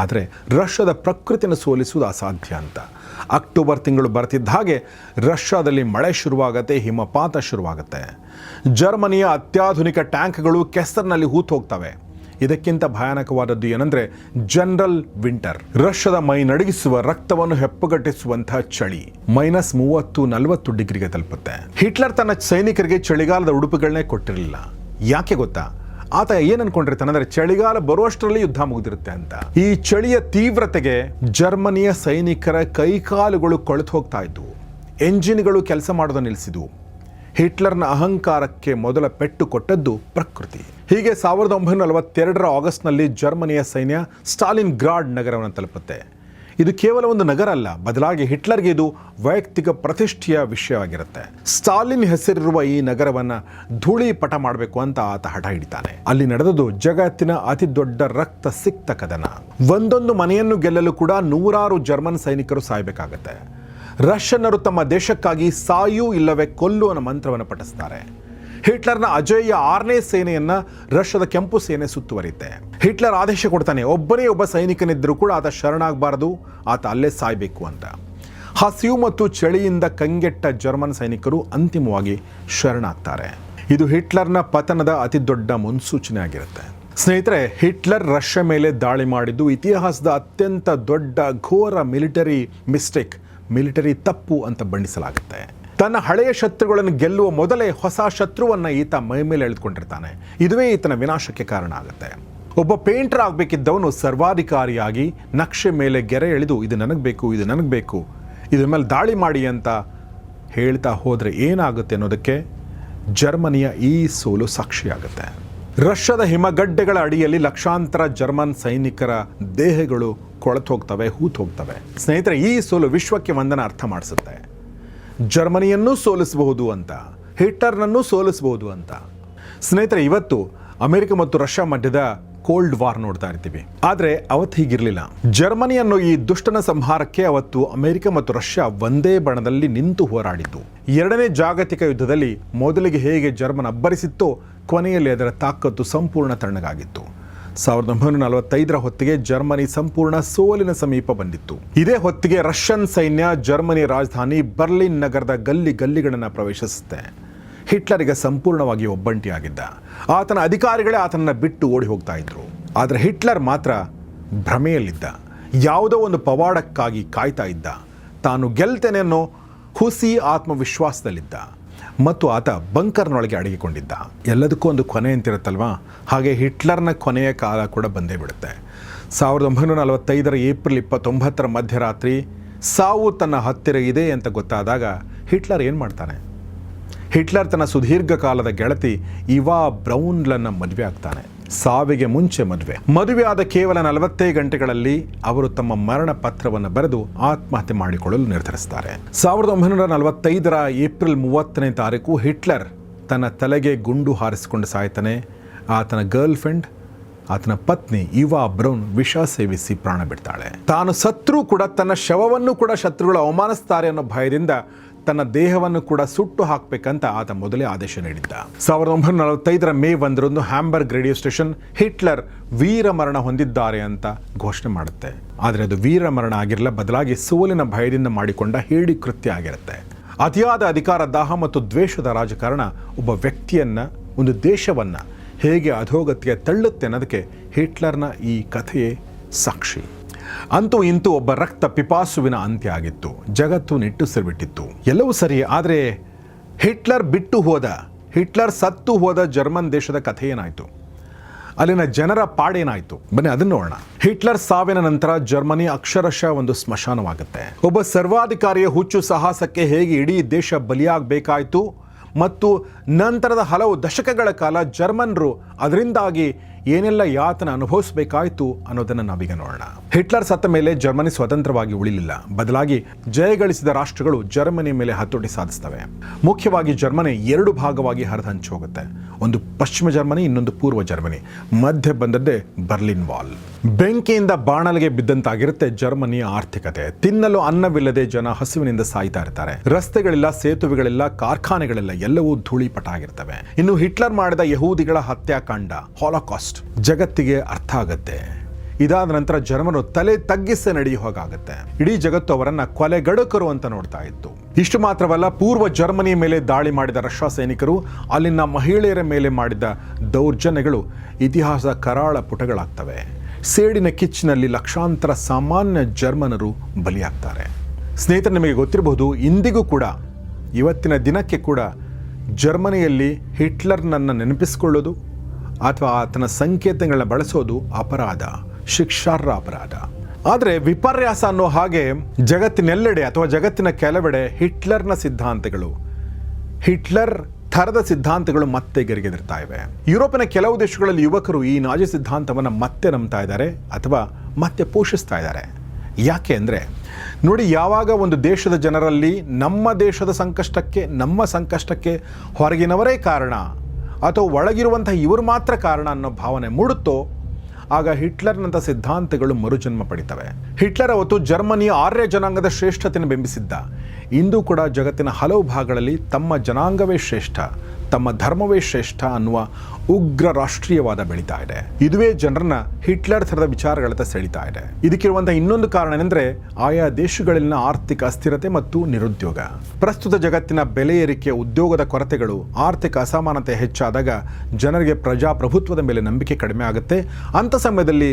ಆದರೆ ರಷ್ಯಾದ ಪ್ರಕೃತಿಯನ್ನು ಸೋಲಿಸುವುದು ಅಸಾಧ್ಯ ಅಂತ. ಅಕ್ಟೋಬರ್ ತಿಂಗಳು ಬರ್ತಿದ್ದ ಹಾಗೆ ರಷ್ಯಾದಲ್ಲಿ ಮಳೆ ಶುರುವಾಗುತ್ತೆ, ಹಿಮಪಾತ ಶುರುವಾಗುತ್ತೆ. ಜರ್ಮನಿಯ ಅತ್ಯಾಧುನಿಕ ಟ್ಯಾಂಕ್ಗಳು ಕೆಸರಿನಲ್ಲಿ ಹೂತು ಹೋಗ್ತವೆ. ಇದಕ್ಕಿಂತ ಭಯಾನಕವಾದದ್ದು ಏನಂದ್ರೆ ಜನರಲ್ ವಿಂಟರ್. ರಷ್ಯಾದ ಮೈ ನಡುಗಿಸುವ, ರಕ್ತವನ್ನು ಹೆಪ್ಪುಗಟ್ಟಿಸುವಂತಹ ಚಳಿ -30-40 ಡಿಗ್ರಿಗೆ ತಲುಪುತ್ತೆ. ಹಿಟ್ಲರ್ ತನ್ನ ಸೈನಿಕರಿಗೆ ಚಳಿಗಾಲದ ಉಡುಪುಗಳನ್ನೇ ಕೊಟ್ಟಿರಲಿಲ್ಲ. ಯಾಕೆ ಗೊತ್ತಾ? ಆತ ಏನ್ ಅನ್ಕೊಂಡಿರ್ತಾನೆ ಅಂದ್ರೆ ಚಳಿಗಾಲ ಬರುವಷ್ಟರಲ್ಲಿ ಯುದ್ಧ ಮುಗಿದಿರುತ್ತೆ ಅಂತ. ಈ ಚಳಿಯ ತೀವ್ರತೆಗೆ ಜರ್ಮನಿಯ ಸೈನಿಕರ ಕೈಕಾಲುಗಳು ಕೊಳೆತು ಹೋಗ್ತಾ ಇದ್ವು, ಎಂಜಿನ್ಗಳು ಕೆಲಸ ಮಾಡೋದು ನಿಲ್ಲಿಸಿದ್ವು. ಹಿಟ್ಲರ್ನ ಅಹಂಕಾರಕ್ಕೆ ಮೊದಲ ಪೆಟ್ಟು ಕೊಟ್ಟದ್ದು ಪ್ರಕೃತಿ. ಹೀಗೆ 1942 ಆಗಸ್ಟ್ನಲ್ಲಿ ಜರ್ಮನಿಯ ಸೈನ್ಯ ಸ್ಟಾಲಿನ್ ಗ್ರಾಡ್ ನಗರವನ್ನು ತಲುಪುತ್ತೆ. ಇದು ಕೇವಲ ಒಂದು ನಗರ ಅಲ್ಲ, ಬದಲಾಗಿ ಹಿಟ್ಲರ್ಗೆ ಇದು ವೈಯಕ್ತಿಕ ಪ್ರತಿಷ್ಠೆಯ ವಿಷಯವಾಗಿರುತ್ತೆ. ಸ್ಟಾಲಿನ್ ಹೆಸರಿರುವ ಈ ನಗರವನ್ನು ಧೂಳೀಪಟ ಮಾಡಬೇಕು ಅಂತ ಆತ ಹಠ ಹಿಡಿತಾನೆ. ಅಲ್ಲಿ ನಡೆದದ್ದು ಜಗತ್ತಿನ ಅತಿ ದೊಡ್ಡ ರಕ್ತ ಸಿಕ್ತ ಕದನ. ಒಂದೊಂದು ಮನೆಯನ್ನು ಗೆಲ್ಲಲು ಕೂಡ 100 ಜರ್ಮನ್ ಸೈನಿಕರು ಸಾಯಬೇಕಾಗತ್ತೆ. ರಷ್ಯನ್ನರು ತಮ್ಮ ದೇಶಕ್ಕಾಗಿ ಸಾಯು ಇಲ್ಲವೇ ಕೊಲ್ಲು ಅನ್ನೋ ಮಂತ್ರವನ್ನು ಪಠಿಸ್ತಾರೆ. ಹಿಟ್ಲರ್ನ ಅಜೇಯ 6ನೇ ಸೇನೆಯನ್ನು ರಷ್ಯಾದ ಕೆಂಪು ಸೇನೆ ಸುತ್ತುವರಿತೆ. ಹಿಟ್ಲರ್ ಆದೇಶ ಕೊಡ್ತಾನೆ, ಒಬ್ಬನೇ ಒಬ್ಬ ಸೈನಿಕನಿದ್ದರೂ ಕೂಡ ಆತ ಶರಣಾಗಬಾರದು, ಆತ ಅಲ್ಲೇ ಸಾಯಬೇಕು ಅಂತ. ಹಸಿವು ಮತ್ತು ಚಳಿಯಿಂದ ಕಂಗೆಟ್ಟ ಜರ್ಮನ್ ಸೈನಿಕರು ಅಂತಿಮವಾಗಿ ಶರಣಾಗ್ತಾರೆ. ಇದು ಹಿಟ್ಲರ್ನ ಪತನದ ಅತಿ ದೊಡ್ಡ ಮುನ್ಸೂಚನೆ ಆಗಿರುತ್ತೆ. ಸ್ನೇಹಿತರೆ, ಹಿಟ್ಲರ್ ರಷ್ಯಾ ಮೇಲೆ ದಾಳಿ ಮಾಡಿದ್ದು ಇತಿಹಾಸದ ಅತ್ಯಂತ ದೊಡ್ಡ ಘೋರ ಮಿಲಿಟರಿ ತಪ್ಪು ಅಂತ ಬಣ್ಣಿಸಲಾಗುತ್ತೆ. ತನ್ನ ಹಳೆಯ ಶತ್ರುಗಳನ್ನು ಗೆಲ್ಲುವ ಮೊದಲೇ ಹೊಸ ಶತ್ರುವನ್ನು ಈತ ಮೈ ಮೇಲೆ ಎಳೆದುಕೊಂಡಿರ್ತಾನೆ. ಇದುವೇ ಈತನ ವಿನಾಶಕ್ಕೆ ಕಾರಣ ಆಗುತ್ತೆ. ಒಬ್ಬ ಪೇಂಟರ್ ಆಗಬೇಕಿದ್ದವನು ಸರ್ವಾಧಿಕಾರಿಯಾಗಿ ನಕ್ಷೆ ಮೇಲೆ ಗೆರೆ ಎಳೆದು ಇದು ನನಗೆ ಬೇಕು, ಇದ್ರ ಮೇಲೆ ದಾಳಿ ಮಾಡಿ ಅಂತ ಹೇಳ್ತಾ ಹೋದರೆ ಏನಾಗುತ್ತೆ ಅನ್ನೋದಕ್ಕೆ ಜರ್ಮನಿಯ ಈ ಸೋಲು ಸಾಕ್ಷಿಯಾಗುತ್ತೆ. ರಷ್ಯಾದ ಹಿಮಗಡ್ಡೆಗಳ ಅಡಿಯಲ್ಲಿ ಲಕ್ಷಾಂತರ ಜರ್ಮನ್ ಸೈನಿಕರ ದೇಹಗಳು ಕೊಳೆತು ಹೋಗ್ತವೆ, ಹೂತು ಹೋಗ್ತವೆ. ಸ್ನೇಹಿತರೆ, ಈ ಸೋಲು ವಿಶ್ವಕ್ಕೆ ಒಂದನ್ನು ಅರ್ಥ ಮಾಡಿಸುತ್ತೆ. ಜರ್ಮನಿಯನ್ನೂ ಸೋಲಿಸಬಹುದು ಅಂತ, ಹಿಟ್ಲರ್ನನ್ನೂ ಸೋಲಿಸಬಹುದು ಅಂತ. ಸ್ನೇಹಿತರೆ, ಇವತ್ತು ಅಮೆರಿಕ ಮತ್ತು ರಷ್ಯಾ ಮಧ್ಯದ ಕೋಲ್ಡ್ ವಾರ್ ನೋಡ್ತಾ ಇರ್ತೀವಿ. ಆದರೆ ಅವತ್ತು ಹೀಗಿರಲಿಲ್ಲ. ಜರ್ಮನಿಯನ್ನು ಈ ದುಷ್ಟನ ಸಂಹಾರಕ್ಕೆ ಅವತ್ತು ಅಮೆರಿಕ ಮತ್ತು ರಷ್ಯಾ ಒಂದೇ ಬಣದಲ್ಲಿ ನಿಂತು ಹೋರಾಡಿತು. 2ನೇ ಜಾಗತಿಕ ಯುದ್ಧದಲ್ಲಿ ಮೊದಲಿಗೆ ಹೇಗೆ ಜರ್ಮನ್ ಅಬ್ಬರಿಸಿತ್ತೋ, ಕೊನೆಯಲ್ಲಿ ಅದರ ತಾಕತ್ತು ಸಂಪೂರ್ಣ ತಣ್ಣಗಾಗಿತ್ತು. 1945ರ ಹೊತ್ತಿಗೆ ಜರ್ಮನಿ ಸಂಪೂರ್ಣ ಸೋಲಿನ ಸಮೀಪ ಬಂದಿತ್ತು. ಇದೇ ಹೊತ್ತಿಗೆ ರಷ್ಯನ್ ಸೈನ್ಯ ಜರ್ಮನಿ ರಾಜಧಾನಿ ಬರ್ಲಿನ್ ನಗರದ ಗಲ್ಲಿಗಳನ್ನು ಪ್ರವೇಶಿಸುತ್ತೆ. ಹಿಟ್ಲರಿಗೆ ಸಂಪೂರ್ಣವಾಗಿ ಒಬ್ಬಂಟಿಯಾಗಿದ್ದ. ಆತನ ಅಧಿಕಾರಿಗಳೇ ಆತನನ್ನು ಬಿಟ್ಟು ಓಡಿ ಹೋಗ್ತಾ ಇದ್ರು. ಆದರೆ ಹಿಟ್ಲರ್ ಮಾತ್ರ ಭ್ರಮೆಯಲ್ಲಿದ್ದ. ಯಾವುದೋ ಒಂದು ಪವಾಡಕ್ಕಾಗಿ ಕಾಯ್ತಾ ಇದ್ದ. ತಾನು ಗೆಲ್ತೇನೆ ಅನ್ನೋ ಹುಸಿ ಆತ್ಮವಿಶ್ವಾಸದಲ್ಲಿದ್ದ ಮತ್ತು ಆತ ಬಂಕರ್ನೊಳಗೆ ಅಡಗಿಕೊಂಡಿದ್ದ. ಎಲ್ಲದಕ್ಕೂ ಒಂದು ಕೊನೆ ಅಂತಿರುತ್ತಲ್ವಾ, ಹಾಗೆ ಹಿಟ್ಲರ್ನ ಕೊನೆಯ ಕಾಲ ಕೂಡ ಬಂದೇ ಬಿಡುತ್ತೆ. 1945ರ ಏಪ್ರಿಲ್ 29ರ ಮಧ್ಯರಾತ್ರಿ ಸಾವು ತನ್ನ ಹತ್ತಿರ ಇದೆ ಅಂತ ಗೊತ್ತಾದಾಗ ಹಿಟ್ಲರ್ ಏನು ಮಾಡ್ತಾನೆ? ಹಿಟ್ಲರ್ ತನ್ನ ಸುದೀರ್ಘ ಕಾಲದ ಗೆಳತಿ ಇವಾ ಬ್ರೌನ್ಲನ್ನ ಮದುವೆ ಆಗ್ತಾನೆ. ಸಾವಿಗೆ ಮುಂಚೆ ಮದುವೆ ಆದ ಕೇವಲ 40 ಗಂಟೆಗಳಲ್ಲಿ ಅವರು ತಮ್ಮ ಮರಣ ಪತ್ರವನ್ನು ಬರೆದು ಆತ್ಮಹತ್ಯೆ ಮಾಡಿಕೊಳ್ಳಲು ನಿರ್ಧರಿಸ್ತಾರೆ. 1945ರ ಏಪ್ರಿಲ್ 30ನೇ ತಾರೀಕು ಹಿಟ್ಲರ್ ತನ್ನ ತಲೆಗೆ ಗುಂಡು ಹಾರಿಸಿಕೊಂಡು ಸಾಯ್ತಾನೆ. ಆತನ ಗರ್ಲ್ ಫ್ರೆಂಡ್, ಆತನ ಪತ್ನಿ ಇವಾ ಬ್ರೌನ್ ವಿಷ ಸೇವಿಸಿ ಪ್ರಾಣ ಬಿಡ್ತಾಳೆ. ತಾನು ಸತ್ರೂ ಕೂಡ ತನ್ನ ಶವವನ್ನು ಕೂಡ ಶತ್ರುಗಳು ಅವಮಾನಿಸ್ತಾರೆ ಅನ್ನೋ ಭಯದಿಂದ ತನ್ನ ದೇಹವನ್ನು ಕೂಡ ಸುಟ್ಟು ಹಾಕಬೇಕಂತ ಆತ ಮೊದಲೇ ಆದೇಶ ನೀಡಿದ್ದ. 1945ರ ಮೇ 1ರಂದು ಹ್ಯಾಂಬರ್ಗ್ ರೇಡಿಯೋ ಸ್ಟೇಷನ್ ಹಿಟ್ಲರ್ ವೀರ ಮರಣ ಹೊಂದಿದ್ದಾರೆ ಅಂತ ಘೋಷಣೆ ಮಾಡುತ್ತೆ. ಆದರೆ ಅದು ವೀರ ಮರಣ ಆಗಿರಲ್ಲ, ಬದಲಾಗಿ ಸೋಲಿನ ಭಯದಿಂದ ಮಾಡಿಕೊಂಡ ಹೇಡಿ ಕೃತ್ಯ ಆಗಿರುತ್ತೆ. ಅತಿಯಾದ ಅಧಿಕಾರ ದಾಹ ಮತ್ತು ದ್ವೇಷದ ರಾಜಕಾರಣ ಒಬ್ಬ ವ್ಯಕ್ತಿಯನ್ನ, ಒಂದು ದೇಶವನ್ನ ಹೇಗೆ ಅಧೋಗತಿಗೆ ತಳ್ಳುತ್ತೆ ಅನ್ನೋದಕ್ಕೆ ಹಿಟ್ಲರ್ನ ಈ ಕಥೆಯೇ ಸಾಕ್ಷಿ. ಅಂತೂ ಇಂತೂ ಒಬ್ಬ ರಕ್ತ ಪಿಪಾಸುವಿನ ಅಂತ್ಯ ಆಗಿತ್ತು. ಜಗತ್ತು ನಿಟ್ಟುಸಿರುಬಿಟ್ಟಿತ್ತು. ಎಲ್ಲವೂ ಸರಿ, ಆದರೆ ಹಿಟ್ಲರ್ ಸತ್ತು ಹೋದ ಜರ್ಮನ್ ದೇಶದ ಕಥೆ ಏನಾಯಿತು? ಅಲ್ಲಿನ ಜನರ ಪಾಡೇನಾಯಿತು? ಬನ್ನಿ ಅದನ್ನು ನೋಡೋಣ. ಹಿಟ್ಲರ್ ಸಾವಿನ ನಂತರ ಜರ್ಮನಿ ಅಕ್ಷರಶಃ ಒಂದು ಸ್ಮಶಾನವಾಗುತ್ತೆ. ಒಬ್ಬ ಸರ್ವಾಧಿಕಾರಿಯ ಹುಚ್ಚು ಸಾಹಸಕ್ಕೆ ಹೇಗೆ ಇಡೀ ದೇಶ ಬಲಿಯಾಗಬೇಕಾಯಿತು ಮತ್ತು ನಂತರದ ಹಲವು ದಶಕಗಳ ಕಾಲ ಜರ್ಮನ್ರು ಅದರಿಂದಾಗಿ ಏನೆಲ್ಲ ಯಾತನ ಅನುಭವಿಸಬೇಕಾಯಿತು ಅನ್ನೋದನ್ನು ನಾವೀಗ ನೋಡೋಣ. ಹಿಟ್ಲರ್ ಸತ್ತ ಮೇಲೆ ಜರ್ಮನಿ ಸ್ವತಂತ್ರವಾಗಿ ಉಳಿಲಿಲ್ಲ. ಬದಲಾಗಿ ಜಯಗಳಿಸಿದ ರಾಷ್ಟ್ರಗಳು ಜರ್ಮನಿ ಮೇಲೆ ಹತೋಟಿ ಸಾಧಿಸ್ತವೆ. ಮುಖ್ಯವಾಗಿ ಜರ್ಮನಿ 2 ಭಾಗವಾಗಿ ಹರಿದು ಹೋಗುತ್ತೆ. ಒಂದು ಪಶ್ಚಿಮ ಜರ್ಮನಿ, ಇನ್ನೊಂದು ಪೂರ್ವ ಜರ್ಮನಿ. ಮಧ್ಯೆ ಬಂದದ್ದೇ ಬರ್ಲಿನ್ ವಾಲ್. ಬೆಂಕಿಯಿಂದ ಬಾಣಲಿಗೆ ಬಿದ್ದಂತಾಗಿರುತ್ತೆ ಜರ್ಮನಿಯ ಆರ್ಥಿಕತೆ. ತಿನ್ನಲು ಅನ್ನವಿಲ್ಲದೆ ಜನ ಹಸಿವಿನಿಂದ ಸಾಯ್ತಾ ಇರ್ತಾರೆ. ರಸ್ತೆಗಳಿಲ್ಲ, ಸೇತುವೆಗಳಿಲ್ಲ, ಕಾರ್ಖಾನೆಗಳಿಲ್ಲ, ಎಲ್ಲವೂ ಧೂಳಿಪಟ ಆಗಿರ್ತವೆ. ಇನ್ನು ಹಿಟ್ಲರ್ ಮಾಡಿದ ಯಹೂದಿಗಳ ಹತ್ಯಾಕಾಂಡ, ಹಾಲೋಕಾಸ್ಟ್ ಜಗತ್ತಿಗೆ ಅರ್ಥ ಆಗತ್ತೆ. ಇದಾದ ನಂತರ ಜರ್ಮನು ತಲೆ ತಗ್ಗಿಸಿ ನಡೆಯುವ ಹಾಗಾಗತ್ತೆ. ಇಡೀ ಜಗತ್ತು ಅವರನ್ನ ಕೊಲೆಗಡುಕರು ಅಂತ ನೋಡ್ತಾ ಇತ್ತು. ಇಷ್ಟು ಮಾತ್ರವಲ್ಲ, ಪೂರ್ವ ಜರ್ಮನಿಯ ಮೇಲೆ ದಾಳಿ ಮಾಡಿದ ರಷ್ಯಾ ಸೈನಿಕರು ಅಲ್ಲಿನ ಮಹಿಳೆಯರ ಮೇಲೆ ಮಾಡಿದ ದೌರ್ಜನ್ಯಗಳು ಇತಿಹಾಸ ಕರಾಳ ಪುಟಗಳಾಗ್ತವೆ. ಸೇಡಿನ ಕಿಚ್ಚಿನಲ್ಲಿ ಲಕ್ಷಾಂತರ ಸಾಮಾನ್ಯ ಜರ್ಮನರು ಬಲಿಯಾಗ್ತಾರೆ. ಸ್ನೇಹಿತರೆ, ನಿಮಗೆ ಗೊತ್ತಿರಬಹುದು, ಇಂದಿಗೂ ಕೂಡ, ಇವತ್ತಿನ ದಿನಕ್ಕೆ ಕೂಡ ಜರ್ಮನಿಯಲ್ಲಿ ಹಿಟ್ಲರ್ನನ್ನು ನೆನಪಿಸಿಕೊಳ್ಳೋದು ಅಥವಾ ಆತನ ಸಂಕೇತಗಳನ್ನ ಬಳಸೋದು ಅಪರಾಧ, ಶಿಕ್ಷಾರ್ಹ ಅಪರಾಧ. ಆದರೆ ವಿಪರ್ಯಾಸ ಅನ್ನೋ ಹಾಗೆ ಜಗತ್ತಿನೆಲ್ಲೆಡೆ ಅಥವಾ ಜಗತ್ತಿನ ಕೆಲವೆಡೆ ಹಿಟ್ಲರ್ ಥರದ ಸಿದ್ಧಾಂತಗಳು ಮತ್ತೆ ಗೆರೆಗೆದಿರ್ತಾ ಇವೆ. ಯುರೋಪಿನ ಕೆಲವು ದೇಶಗಳಲ್ಲಿ ಯುವಕರು ಈ ನಾಜಿ ಸಿದ್ಧಾಂತವನ್ನು ಮತ್ತೆ ನಂಬ್ತಾ ಇದ್ದಾರೆ ಅಥವಾ ಮತ್ತೆ ಪೋಷಿಸ್ತಾ ಇದ್ದಾರೆ. ಯಾಕೆ ಅಂದರೆ ನೋಡಿ, ಯಾವಾಗ ಒಂದು ದೇಶದ ಜನರಲ್ಲಿ ನಮ್ಮ ದೇಶದ ಸಂಕಷ್ಟಕ್ಕೆ, ನಮ್ಮ ಸಂಕಷ್ಟಕ್ಕೆ ಹೊರಗಿನವರೇ ಕಾರಣ ಅಥವಾ ಒಳಗಿರುವಂತಹ ಇವರು ಮಾತ್ರ ಕಾರಣ ಅನ್ನೋ ಭಾವನೆ ಮೂಡುತ್ತೋ, ಆಗ ಹಿಟ್ಲರ್ನಂಥ ಸಿದ್ಧಾಂತಗಳು ಮರುಜನ್ಮ ಪಡಿತವೆ. ಹಿಟ್ಲರ್ ಅವತ್ತು ಜರ್ಮನಿಯ ಆರ್ಯ ಜನಾಂಗದ ಶ್ರೇಷ್ಠತೆಯನ್ನು ಬಿಂಬಿಸಿದ್ದ. ಇಂದು ಕೂಡ ಜಗತ್ತಿನ ಹಲವು ಭಾಗಗಳಲ್ಲಿ ತಮ್ಮ ಜನಾಂಗವೇ ಶ್ರೇಷ್ಠ, ತಮ್ಮ ಧರ್ಮವೇ ಶ್ರೇಷ್ಠ ಅನ್ನುವ ಉಗ್ರ ರಾಷ್ಟ್ರೀಯವಾದ ಬೆಳೀತಾ ಇದೆ. ಇದುವೇ ಜನರನ್ನ ಹಿಟ್ಲರ್ ಥರದ ವಿಚಾರಗಳತ್ತ ಸೆಳೀತಾ ಇದೆ. ಇದಕ್ಕಿರುವಂತಹ ಇನ್ನೊಂದು ಕಾರಣ ಏನೆಂದರೆ ಆಯಾ ದೇಶಗಳಲ್ಲಿನ ಆರ್ಥಿಕ ಅಸ್ಥಿರತೆ ಮತ್ತು ನಿರುದ್ಯೋಗ. ಪ್ರಸ್ತುತ ಜಗತ್ತಿನ ಬೆಲೆ ಏರಿಕೆ, ಉದ್ಯೋಗದ ಕೊರತೆಗಳು, ಆರ್ಥಿಕ ಅಸಮಾನತೆ ಹೆಚ್ಚಾದಾಗ ಜನರಿಗೆ ಪ್ರಜಾಪ್ರಭುತ್ವದ ಮೇಲೆ ನಂಬಿಕೆ ಕಡಿಮೆ ಆಗುತ್ತೆ. ಅಂಥ ಸಮಯದಲ್ಲಿ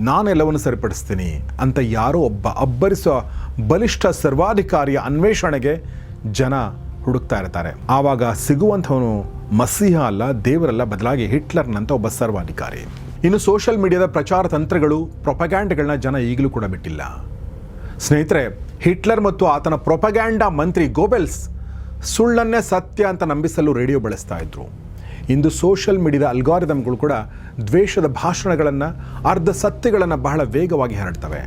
ನಾನೆಲ್ಲವನ್ನು ಸರಿಪಡಿಸ್ತೀನಿ ಅಂತ ಯಾರೋ ಒಬ್ಬ ಅಬ್ಬರಿಸುವ ಬಲಿಷ್ಠ ಸರ್ವಾಧಿಕಾರಿಯ ಅನ್ವೇಷಣೆಗೆ ಜನ ಹುಡುಕ್ತಾ ಇರ್ತಾರೆ. ಆವಾಗ ಸಿಗುವಂಥವನು ಮಸೀಹ ಅಲ್ಲ, ದೇವರಲ್ಲ, ಬದಲಾಗಿ ಹಿಟ್ಲರ್ನಂತ ಒಬ್ಬ ಸರ್ವಾಧಿಕಾರಿ. ಇನ್ನು ಸೋಷಿಯಲ್ ಮೀಡಿಯಾದ ಪ್ರಚಾರ ತಂತ್ರಗಳು, ಪ್ರೊಪಗ್ಯಾಂಡಗಳನ್ನ ಜನ ಈಗಲೂ ಕೂಡ ಬಿಟ್ಟಿಲ್ಲ. ಸ್ನೇಹಿತರೆ, ಹಿಟ್ಲರ್ ಮತ್ತು ಆತನ ಪ್ರೊಪಗ್ಯಾಂಡಾ ಮಂತ್ರಿ ಗೋಬೆಲ್ಸ್ ಸುಳ್ಳನ್ನೇ ಸತ್ಯ ಅಂತ ನಂಬಿಸಲು ರೇಡಿಯೋ ಬಳಸ್ತಾ ಇದ್ರು. ಇಂದು ಸೋಷಿಯಲ್ ಮೀಡಿಯಾದ ಅಲ್ಗಾರಿದಮ್ಗಳು ಕೂಡ ದ್ವೇಷದ ಭಾಷಣಗಳನ್ನು, ಅರ್ಧ ಸತ್ಯಗಳನ್ನು ಬಹಳ ವೇಗವಾಗಿ ಹರಡ್ತವೆ.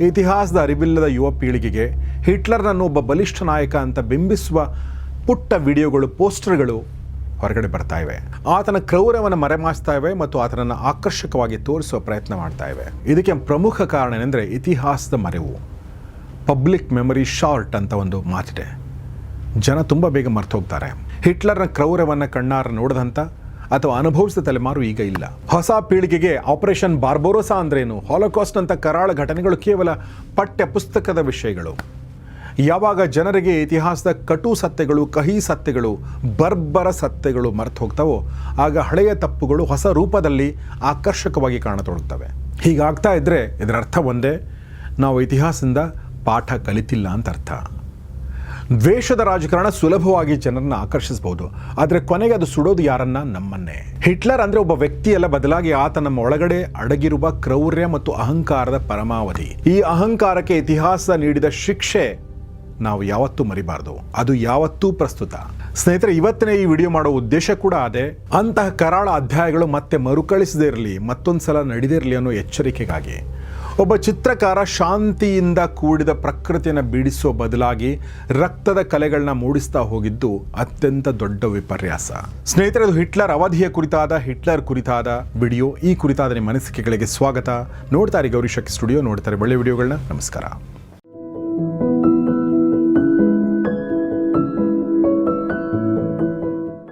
ಇತಿಹಾಸದ ಅರಿವಿಲ್ಲದ ಯುವ ಪೀಳಿಗೆಗೆ ಹಿಟ್ಲರ್ನನ್ನು ಒಬ್ಬ ಬಲಿಷ್ಠ ನಾಯಕ ಅಂತ ಬಿಂಬಿಸುವ ಪುಟ್ಟ ವಿಡಿಯೋಗಳು, ಪೋಸ್ಟರ್ಗಳು ಹೊರಗಡೆ ಬರ್ತಾ ಇವೆ. ಆತನ ಕ್ರೌರ್ಯವನ್ನು ಮರೆಮಾಚ್ತಾ ಇವೆ ಮತ್ತು ಆತನನ್ನು ಆಕರ್ಷಕವಾಗಿ ತೋರಿಸುವ ಪ್ರಯತ್ನ ಮಾಡ್ತಾ ಇವೆ. ಇದಕ್ಕೆ ಪ್ರಮುಖ ಕಾರಣ ಏನೆಂದರೆ ಇತಿಹಾಸದ ಮರೆವು. ಪಬ್ಲಿಕ್ ಮೆಮೊರಿ ಶಾರ್ಟ್ ಅಂತ ಒಂದು ಮಾತಿದೆ. ಜನ ತುಂಬ ಬೇಗ ಮರ್ತು ಹೋಗ್ತಾರೆ. ಹಿಟ್ಲರ್ನ ಕ್ರೌರ್ಯವನ್ನು ಕಣ್ಣಾರ ನೋಡದಂಥ ಅಥವಾ ಅನುಭವಿಸಿದ ತಲೆಮಾರು ಈಗ ಇಲ್ಲ. ಹೊಸ ಪೀಳಿಗೆಗೆ ಆಪರೇಷನ್ ಬಾರ್ಬರೋಸಾ ಅಂದ್ರೇನು, ಹಾಲೋಕಾಸ್ಟ್ ಅಂತ ಕರಾಳ ಘಟನೆಗಳು ಕೇವಲ ಪಠ್ಯ ಪುಸ್ತಕದ ವಿಷಯಗಳು. ಯಾವಾಗ ಜನರಿಗೆ ಇತಿಹಾಸದ ಕಟು ಸತ್ಯಗಳು, ಕಹಿ ಸತ್ಯಗಳು, ಬರ್ಬರ ಸತ್ಯಗಳು ಮರೆತು ಹೋಗ್ತಾವೋ ಆಗ ಹಳೆಯ ತಪ್ಪುಗಳು ಹೊಸ ರೂಪದಲ್ಲಿ ಆಕರ್ಷಕವಾಗಿ ಕಾಣತೊಡಗ್ತವೆ. ಹೀಗಾಗ್ತಾ ಇದ್ದರೆ ಇದರ ಅರ್ಥ ಒಂದೇ, ನಾವು ಇತಿಹಾಸದಿಂದ ಪಾಠ ಕಲಿತಿಲ್ಲ ಅಂತ ಅರ್ಥ. ದ್ವೇಷದ ರಾಜಕಾರಣ ಸುಲಭವಾಗಿ ಜನರನ್ನ ಆಕರ್ಷಿಸಬಹುದು, ಆದರೆ ಕೊನೆಗೆ ಅದು ಸುಡೋದು ಯಾರನ್ನ? ನಮ್ಮನ್ನೇ. ಹಿಟ್ಲರ್ ಅಂದರೆ ಒಬ್ಬ ವ್ಯಕ್ತಿಯಲ್ಲ, ಬದಲಾಗಿ ಆತ ನಮ್ಮ ಒಳಗಡೆ ಅಡಗಿರುವ ಕ್ರೌರ್ಯ ಮತ್ತು ಅಹಂಕಾರದ ಪರಮಾವಧಿ. ಈ ಅಹಂಕಾರಕ್ಕೆ ಇತಿಹಾಸ ನೀಡಿದ ಶಿಕ್ಷೆ ನಾವು ಯಾವತ್ತೂ ಮರಿಬಾರ್ದು. ಅದು ಯಾವತ್ತೂ ಪ್ರಸ್ತುತ. ಸ್ನೇಹಿತರೆ, ಇವತ್ತಿನ ಈ ವಿಡಿಯೋ ಮಾಡೋ ಉದ್ದೇಶ ಕೂಡ ಅದೇ. ಅಂತಹ ಕರಾಳ ಅಧ್ಯಾಯಗಳು ಮತ್ತೆ ಮರುಕಳಿಸದೇ ಇರಲಿ, ಮತ್ತೊಂದು ಸಲ ನಡೆದಿರಲಿ ಅನ್ನೋ ಎಚ್ಚರಿಕೆಗಾಗಿ. ಒಬ್ಬ ಚಿತ್ರಕಾರ ಶಾಂತಿಯಿಂದ ಕೂಡಿದ ಪ್ರಕೃತಿಯನ್ನು ಬಿಡಿಸುವ ಬದಲಾಗಿ ರಕ್ತದ ಕಲೆಗಳನ್ನ ಮೂಡಿಸ್ತಾ ಹೋಗಿದ್ದು ಅತ್ಯಂತ ದೊಡ್ಡ ವಿಪರ್ಯಾಸ. ಸ್ನೇಹಿತರೆ, ಅದು ಹಿಟ್ಲರ್ ಕುರಿತಾದ ವಿಡಿಯೋ. ಈ ಕುರಿತಾದ ನಿಮ್ಮ ಅನಿಸಿಕೆಗಳಿಗೆ ಸ್ವಾಗತ. ನೋಡ್ತಾರೆ ಗೌರಿ ಶಕ್ಕಿ ಸ್ಟುಡಿಯೋ, ನೋಡ್ತಾರೆ ಒಳ್ಳೆ ವಿಡಿಯೋಗಳನ್ನ. ನಮಸ್ಕಾರ.